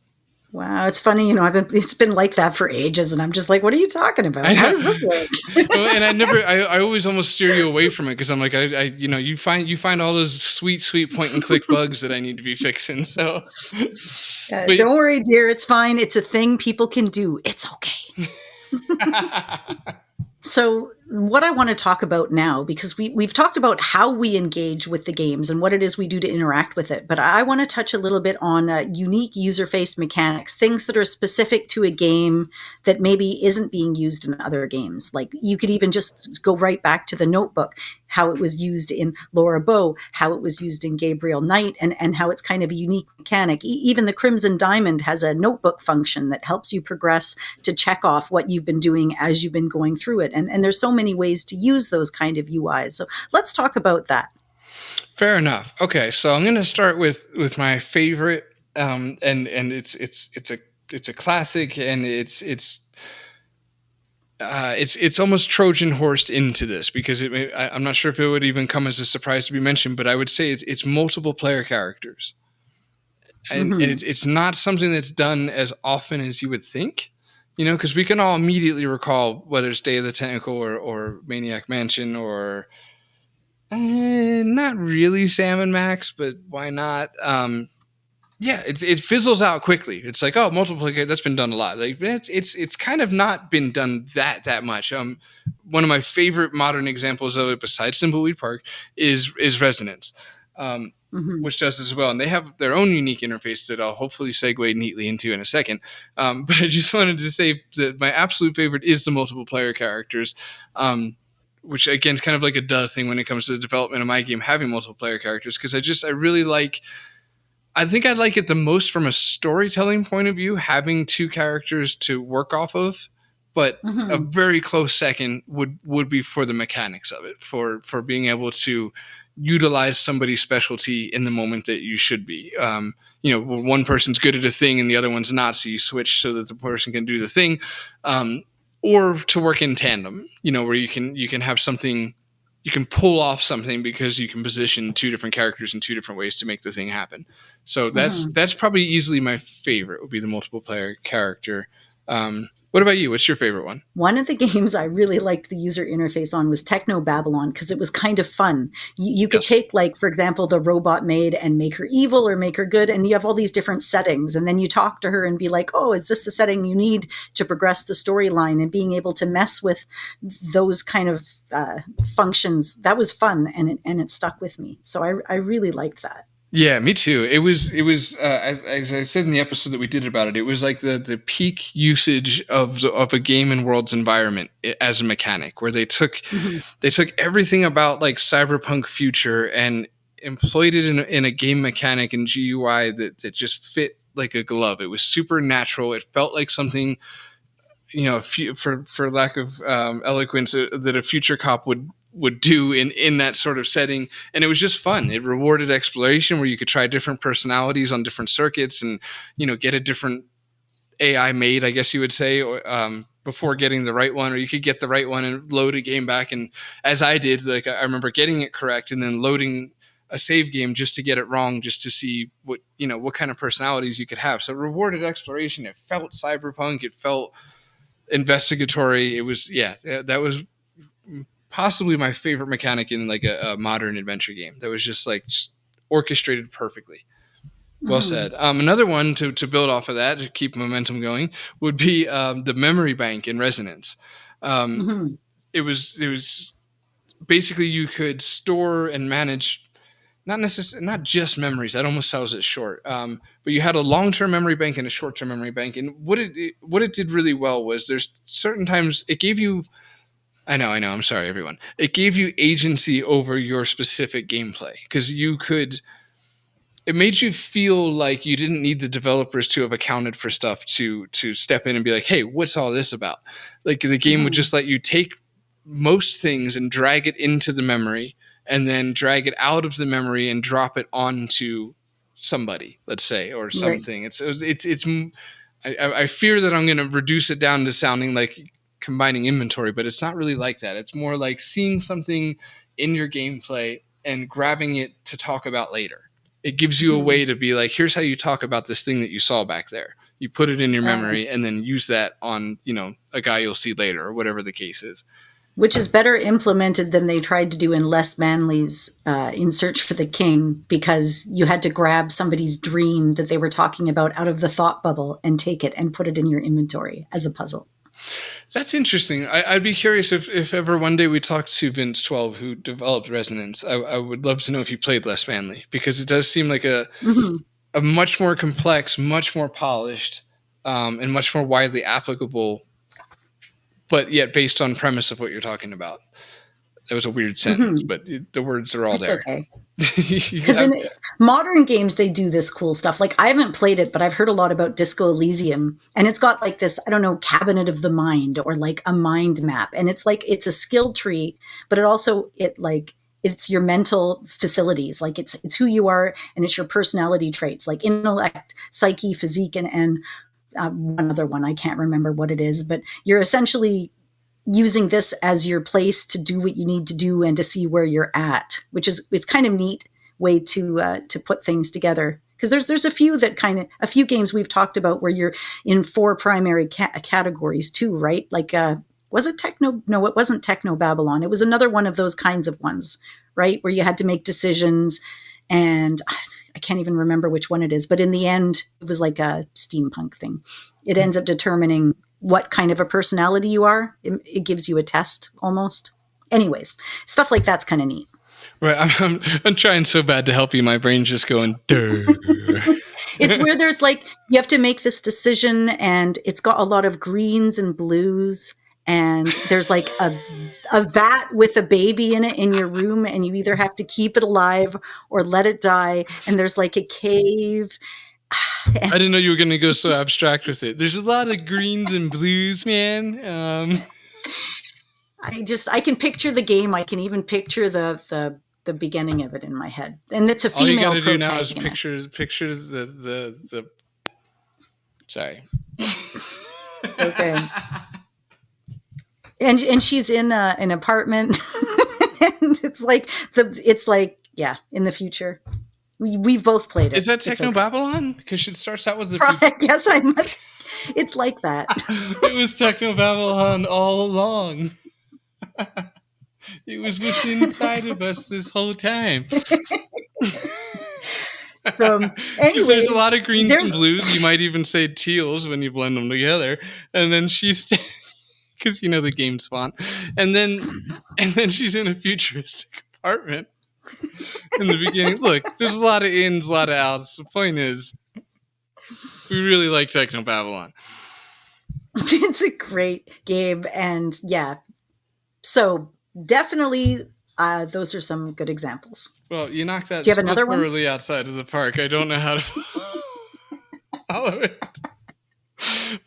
Wow, it's funny, it's been like that for ages, and I'm just like, what are you talking about? How does this work? And I always almost steer you away from it because I'm like, you find all those sweet point and click bugs that I need to be fixing. So don't worry, dear, it's fine. It's a thing people can do. It's okay. So what I want to talk about now, because we've talked about how we engage with the games and what it is we do to interact with it, but I want to touch a little bit on unique user-face mechanics, things that are specific to a game that maybe isn't being used in other games. Like you could even just go right back to the Notebook, how it was used in Laura Bow, how it was used in Gabriel Knight, and how it's kind of a unique mechanic. Even the Crimson Diamond has a notebook function that helps you progress to check off what you've been doing as you've been going through it. And there's so many ways to use those kind of UIs. So let's talk about that. Fair enough. Okay, so I'm going to start with my favorite, and it's a classic, and it's almost Trojan horsed into this because I'm not sure if it would even come as a surprise to be mentioned, but I would say it's multiple player characters, and it's not something that's done as often as you would think. Because we can all immediately recall whether it's Day of the Tentacle or Maniac Mansion or not really Sam and Max, but why not? Yeah, it fizzles out quickly. It's like, oh, multiplication, that's been done a lot. Like it's kind of not been done that much. One of my favorite modern examples of it, besides Thimbleweed Park, is Resonance, which does as well, and they have their own unique interface that I'll hopefully segue neatly into in a second. But I just wanted to say that my absolute favorite is the multiple player characters. Which again is kind of like a duh thing when it comes to the development of my game having multiple player characters, because I really like. I think I like it the most from a storytelling point of view, having two characters to work off of. But a very close second would be for the mechanics of it, for being able to utilize somebody's specialty in the moment that you should be. One person's good at a thing and the other one's not, so you switch so that the person can do the thing, or to work in tandem. Where you can have something. You can pull off something because you can position two different characters in two different ways to make the thing happen. So that's probably easily my favorite, would be the multiple player character. What about you? What's your favorite one? One of the games I really liked the user interface on was Techno Babylon, because it was kind of fun. You could take, like, for example, the robot maid and make her evil or make her good, and you have all these different settings, and then you talk to her and be like, oh, is this the setting you need to progress the storyline? And being able to mess with those kind of functions, that was fun, and it stuck with me. So I really liked that. Yeah, me too. It was as I said in the episode that we did about it. It was like the peak usage of a game and world's environment as a mechanic, where they took everything about like cyberpunk future and employed it in a game mechanic and GUI that just fit like a glove. It was super natural. It felt like something, for lack of eloquence, that a future cop would do in that sort of setting. And it was just fun. It rewarded exploration, where you could try different personalities on different circuits and, get a different AI made, I guess you would say, before getting the right one, or you could get the right one and load a game back. And as I did, like, I remember getting it correct and then loading a save game just to get it wrong, just to see what kind of personalities you could have. So it rewarded exploration. It felt cyberpunk. It felt investigatory. It was, that was possibly my favorite mechanic in like a modern adventure game. That was just orchestrated perfectly. Well said. Another one to build off of that, to keep momentum going, would be the memory bank in Resonance. It was basically, you could store and manage not just memories. That almost sells it short. But you had a long-term memory bank and a short-term memory bank. And what it did really well was, there's certain times it gave you. I know. I'm sorry, everyone. It gave you agency over your specific gameplay, because it made you feel like you didn't need the developers to have accounted for stuff to step in and be like, hey, what's all this about? Like, the game would just let you take most things and drag it into the memory, and then drag it out of the memory and drop it onto somebody, let's say, or something. Right. I fear that I'm going to reduce it down to sounding like combining inventory, but it's not really like that. It's more like seeing something in your gameplay and grabbing it to talk about later. It gives you a way to be like, here's how you talk about this thing that you saw back there. You put it in your memory and then use that on, a guy you'll see later, or whatever the case is. Which is better implemented than they tried to do in Les Manley's In Search for the King, because you had to grab somebody's dream that they were talking about out of the thought bubble and take it and put it in your inventory as a puzzle. That's interesting. I'd be curious if ever one day we talk to Vince 12, who developed Resonance. I would love to know if he played Les Manley, because it does seem like a much more complex, much more polished, and much more widely applicable, but yet based on premise of what you're talking about. That was a weird sentence, but the words are all there. Okay. Because in modern games, they do this cool stuff. Like, I haven't played it, but I've heard a lot about Disco Elysium, and it's got like this, I don't know, cabinet of the mind, or like a mind map. And it's like, it's a skill tree, but it it's your mental facilities. Like it's who you are, and it's your personality traits, like intellect, psyche, physique, and one other one. I can't remember what it is, but you're essentially using this as your place to do what you need to do and to see where you're at, which is, it's kind of neat way to put things together. Because there's a few games we've talked about where you're in 4 primary categories too, right? Like, was it Techno? No, it wasn't Techno Babylon. It was another one of those kinds of ones, right? Where you had to make decisions, and I can't even remember which one it is. But in the end, it was like a steampunk thing. It ends up determining what kind of a personality you are. It gives you a test almost. Anyways, stuff like that's kind of neat. Right, I'm trying so bad to help you. My brain's just going, duh. It's where there's like, you have to make this decision, and it's got a lot of greens and blues, and there's like a vat with a baby in it in your room, and you either have to keep it alive or let it die, and there's like a cave. I didn't know you were going to go so abstract with it. There's a lot of greens and blues, man. I can picture the game. I can even picture the beginning of it in my head, and it's a female. All you got to do protagonist. now is picture the. Sorry. Okay. And she's in an apartment, and it's like in the future. We've both played it. Is that Techno Babylon? Because it starts out with the. I guess I must. It's like that. It was Techno Babylon all along. It was within inside of us this whole time. So, anyways, there's a lot of greens and blues. You might even say teals when you blend them together. And then she's, because you know the game's font. And then she's in a futuristic apartment in the beginning. Look, there's a lot of ins, a lot of outs. The point is, we really like Techno Babylon. It's a great game, and yeah. So definitely, those are some good examples. Well, you knocked that. Do you have another one? Thoroughly outside of the park. I don't know how to follow it.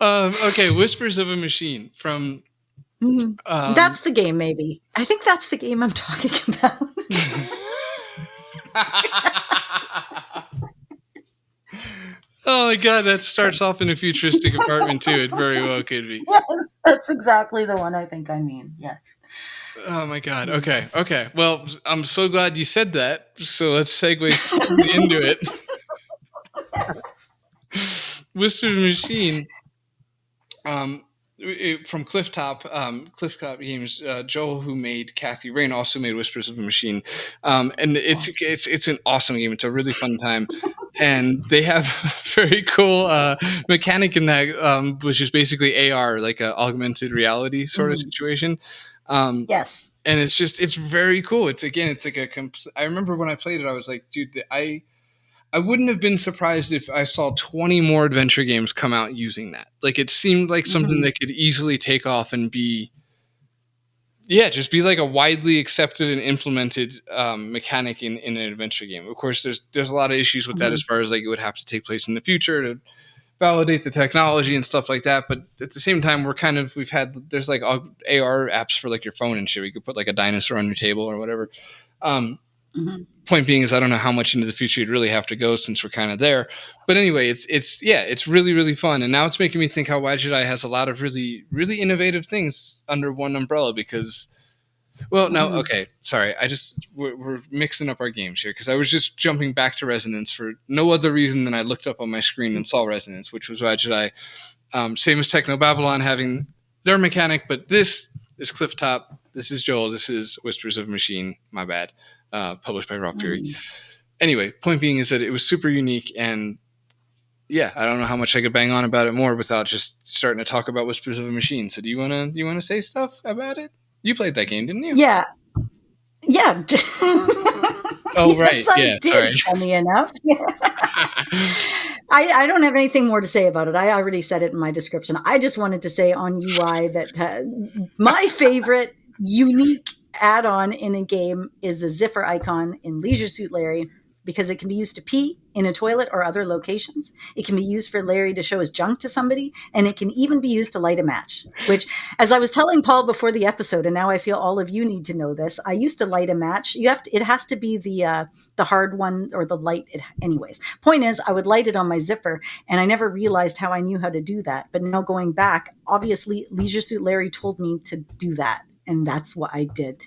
Okay, Whispers of a Machine from. That's the game, maybe. I think that's the game I'm talking about. Oh my god, that starts off in a futuristic apartment too. It very well could be. Yes, that's exactly the one I think I mean. Yes. Oh my god. Okay. Well, I'm so glad you said that. So let's segue into it. Whispers of a Machine. From Clifftop Games, Joel, who made Kathy Rain, also made Whispers of a Machine, and it's an awesome game. It's a really fun time, and they have a very cool mechanic in that, which is basically AR, like an augmented reality sort of situation. Yes, and it's very cool. It's like I remember when I played it, I was like, dude, I wouldn't have been surprised if I saw 20 more adventure games come out using that. Like, it seemed like something that could easily take off and just be like a widely accepted and implemented mechanic in an adventure game. Of course, there's a lot of issues with that as far as like it would have to take place in the future to validate the technology and stuff like that. But at the same time, there's like AR apps for like your phone and shit. You could put like a dinosaur on your table or whatever. Point being is I don't know how much into the future you'd really have to go since we're kind of there. But anyway, it's really, really fun. And now it's making me think how Why Jedi has a lot of really, really innovative things under one umbrella because, okay, sorry. We're mixing up our games here because I was just jumping back to Resonance for no other reason than I looked up on my screen and saw Resonance, which was Why Jedi. Same as Techno Babylon having their mechanic, but this is Clifftop. This is Joel. This is Whispers of a Machine. My bad. Published by Raw Fury. Anyway, point being is that it was super unique, and yeah, I don't know how much I could bang on about it more without just starting to talk about Whispers of a Machine. So do you wanna say stuff about it? You played that game, didn't you? Yeah. Oh right, yes, I did, sorry. Funny enough. I don't have anything more to say about it. I already said it in my description. I just wanted to say on UI that my favorite unique add-on in a game is the zipper icon in Leisure Suit Larry because it can be used to pee, in a toilet or other locations. It can be used for Larry to show his junk to somebody, and it can even be used to light a match, which, as I was telling Paul before the episode, and now I feel all of you need to know this, I used to light a match. It has to be the hard one or the light. Anyways, point is, I would light it on my zipper, and I never realized how I knew how to do that. But now going back, obviously, Leisure Suit Larry told me to do that, and that's what I did.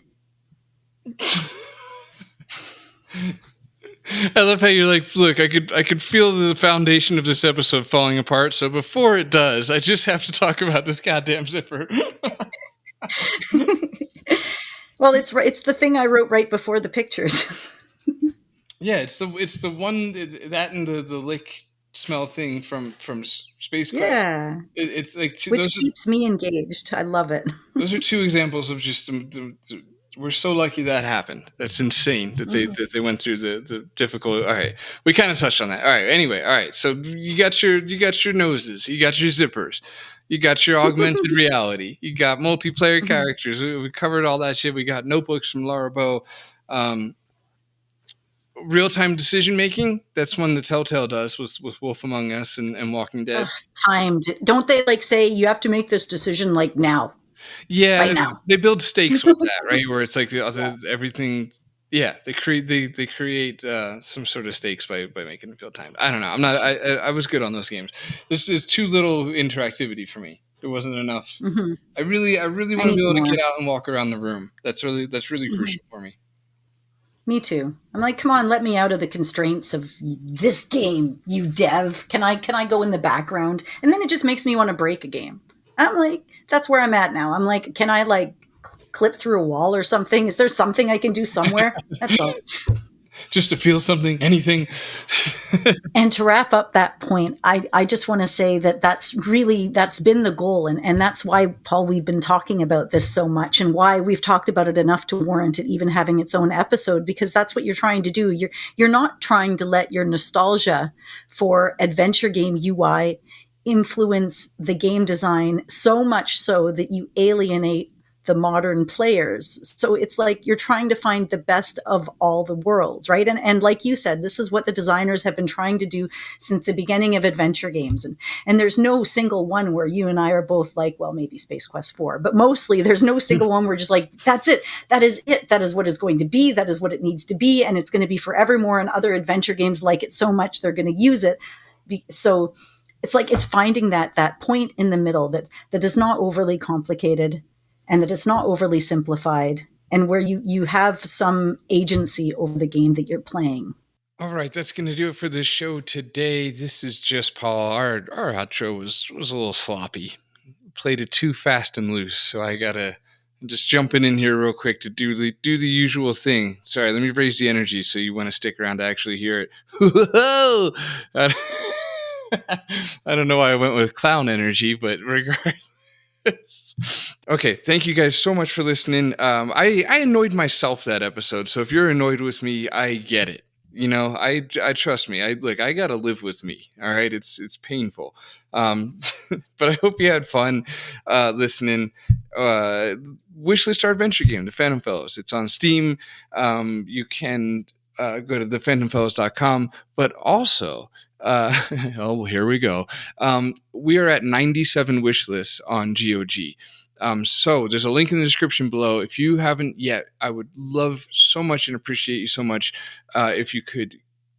I love how you're like, look, I could feel the foundation of this episode falling apart. So before it does, I just have to talk about this goddamn zipper. Well, it's the thing I wrote right before the pictures. Yeah, it's the one that and the lick smell thing from Space Quest. Yeah, it's like which keeps me engaged. I love it. Those are two examples of just we're so lucky that happened. That's insane that they went through the difficult. All right, we kind of touched on that. All right, anyway, all right. So you got your noses, you got your zippers, you got your augmented reality, you got multiplayer characters. We covered all that shit. We got notebooks from Laura Bow. Real-time decision making, that's one the Telltale does with Wolf Among Us and Walking Dead. Timed. Don't they like say you have to make this decision like now? Yeah, right now. They build stakes with that, right? Where it's like the other everything. Yeah, they create some sort of stakes by making it feel timed. I don't know. I was good on those games. This is too little interactivity for me. There wasn't enough. I really want to be able to get out and walk around the room. That's really crucial for me. Me too. I'm like, come on, let me out of the constraints of this game, you dev. Can I go in the background? And then it just makes me want to break a game. I'm like, that's where I'm at now. I'm like, can I like clip through a wall or something? Is there something I can do somewhere? That's all. Just to feel something, anything. And to wrap up that point, I just want to say that's been the goal. And that's why, Paul, we've been talking about this so much and why we've talked about it enough to warrant it even having its own episode, because that's what you're trying to do. You're not trying to let your nostalgia for adventure game UI influence the game design so much so that you alienate the modern players. So it's like you're trying to find the best of all the worlds, right? And like you said, this is what the designers have been trying to do since the beginning of adventure games. And there's no single one where you and I are both like, well, maybe Space Quest 4, but mostly there's no single one where just like, that's it. That is it. That is what it's going to be. That is what it needs to be. And it's going to be forevermore. And other adventure games like it so much, they're going to use it. So it's like, it's finding that point in the middle that is not overly complicated, and that it's not overly simplified, and where you have some agency over the game that you're playing. All right, that's going to do it for this show today. This is just Paul. Our outro was a little sloppy. Played it too fast and loose, so I gotta just jumping in here real quick to do the usual thing. Sorry, let me raise the energy so you want to stick around to actually hear it. I don't know why I went with clown energy, but regardless. Okay, thank you guys so much for listening. I annoyed myself that episode, so if you're annoyed with me, I get it. You know, I trust me. I gotta live with me. All right, it's painful. But I hope you had fun listening. Wishlist our adventure game, The Phantom Fellows. It's on Steam. You can go to thephantomfellows.com, but also. Oh, here we go. We are at 97 wish lists on GOG. So there's a link in the description below. If you haven't yet, I would love so much and appreciate you so much if you could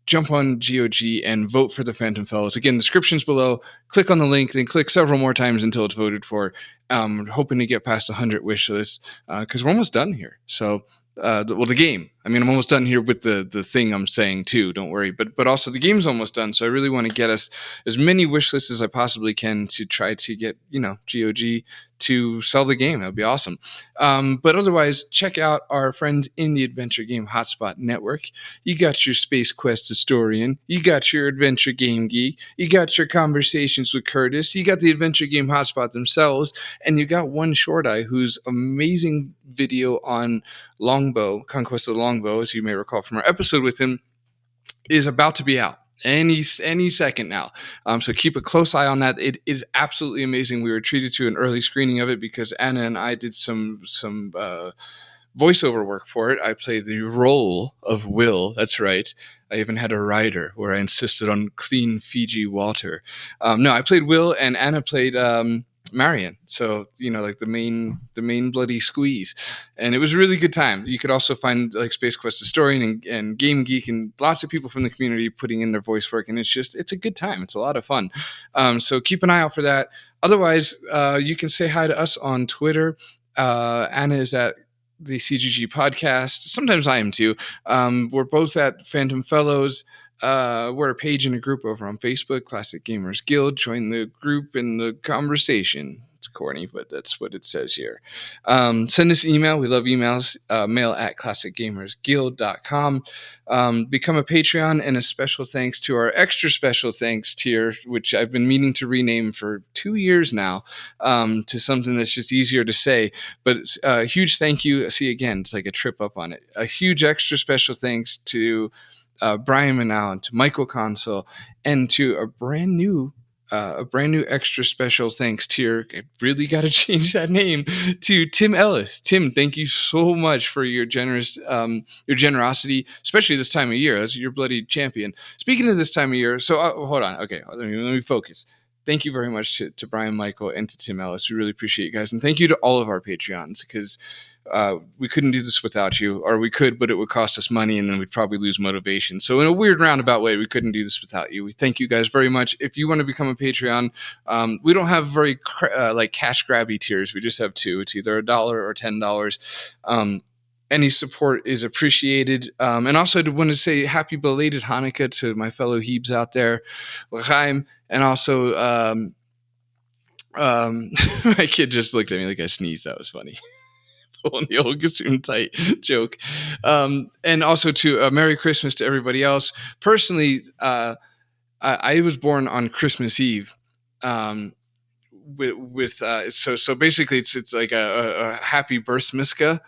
jump on GOG and vote for the Phantom Fellows. Again, the description's below. Click on the link, then click several more times until it's voted for. Hoping to get past 100 wish lists because we're almost done here. So the game. I mean, I'm almost done here with the thing I'm saying too. Don't worry, but also the game's almost done. So I really want to get us as many wish lists as I possibly can to try to get GOG to sell the game. That'd be awesome. But otherwise, check out our friends in the Adventure Game Hotspot Network. You got your Space Quest historian. You got your Adventure Game Geek. You got your conversations with Curtis. You got the Adventure Game Hotspot themselves, and you got One Short Eye, whose amazing video on Longbow, Conquest of the Longbow, as you may recall from our episode with him, is about to be out any second now. So keep a close eye on that. It is absolutely amazing. We were treated to an early screening of it because Anna and I did some voiceover work for it. I played the role of Will. That's right. I even had a rider where I insisted on clean Fiji water. No, I played Will, and Anna played Marion. So like the main bloody squeeze, and it was a really good time. You could also find like Space Quest historian and Game Geek and lots of people from the community putting in their voice work, and it's a good time. It's a lot of fun. So keep an eye out for that. Otherwise, you can say hi to us on Twitter. Anna is at the CGG podcast. Sometimes I am too. We're both at Phantom Fellows. We're a page and a group over on Facebook, Classic Gamers Guild. Join the group in the conversation. It's corny, but that's what it says here. Send us an email. We love emails. Mail at classicgamersguild.com. Become a Patreon, and a special thanks to our extra special thanks tier, which I've been meaning to rename for 2 years now, to something that's just easier to say. But a huge thank you. See, again, it's like a trip up on it. A huge extra special thanks to Brian Manow, to Michael Consul, and to a brand new extra special thanks tier. I really got to change that name to Tim Ellis. Tim, thank you so much for your generosity, especially this time of year. As your bloody champion. Speaking of this time of year, so hold on. Okay, let me focus. Thank you very much to Brian Michael and to Tim Ellis. We really appreciate you guys, and thank you to all of our Patreons, because we couldn't do this without you, or we could, but it would cost us money, and then we'd probably lose motivation. So in a weird roundabout way, we couldn't do this without you. We thank you guys very much. If you want to become a Patreon, we don't have very like cash grabby tiers. We just have two. It's either $1 or $10. Any support is appreciated. And also I want to say happy belated Hanukkah to my fellow Hebes out there, L'chaim, and also my kid just looked at me like I sneezed. That was funny. On the old Gesundheit joke. And also to Merry Christmas to everybody else. Personally, I was born on Christmas Eve. So basically it's like a happy birth mitzvah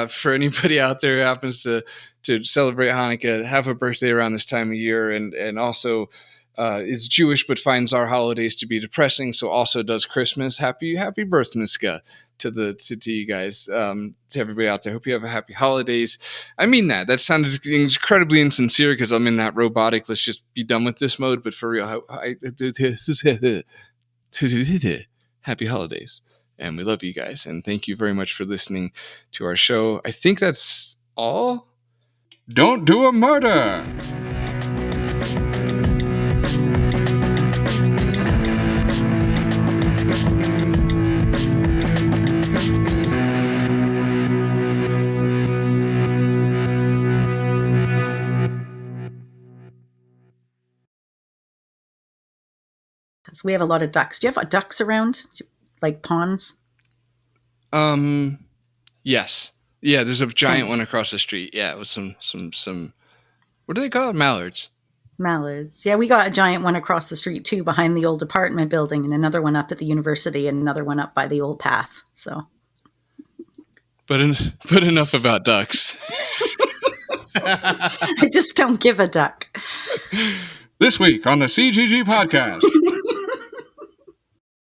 for anybody out there who happens to celebrate Hanukkah, have a birthday around this time of year, and also is Jewish but finds our holidays to be depressing, so also does Christmas. Happy birth mitzvah to you guys, to everybody out there. Hope you have a happy holidays. I mean that sounded incredibly insincere because I'm in that robotic, let's just be done with this mode, but for real, happy holidays, and we love you guys, and thank you very much for listening to our show. I think that's all. Don't do a murder. We have a lot of ducks. Do you have ducks around, like ponds? Yes. Yeah, there's a giant one across the street. Yeah, with some what do they call it? Mallards. Yeah, we got a giant one across the street too, behind the old apartment building, and another one up at the university, and another one up by the old path. So, but enough about ducks. I just don't give a duck. This week on the CGG podcast.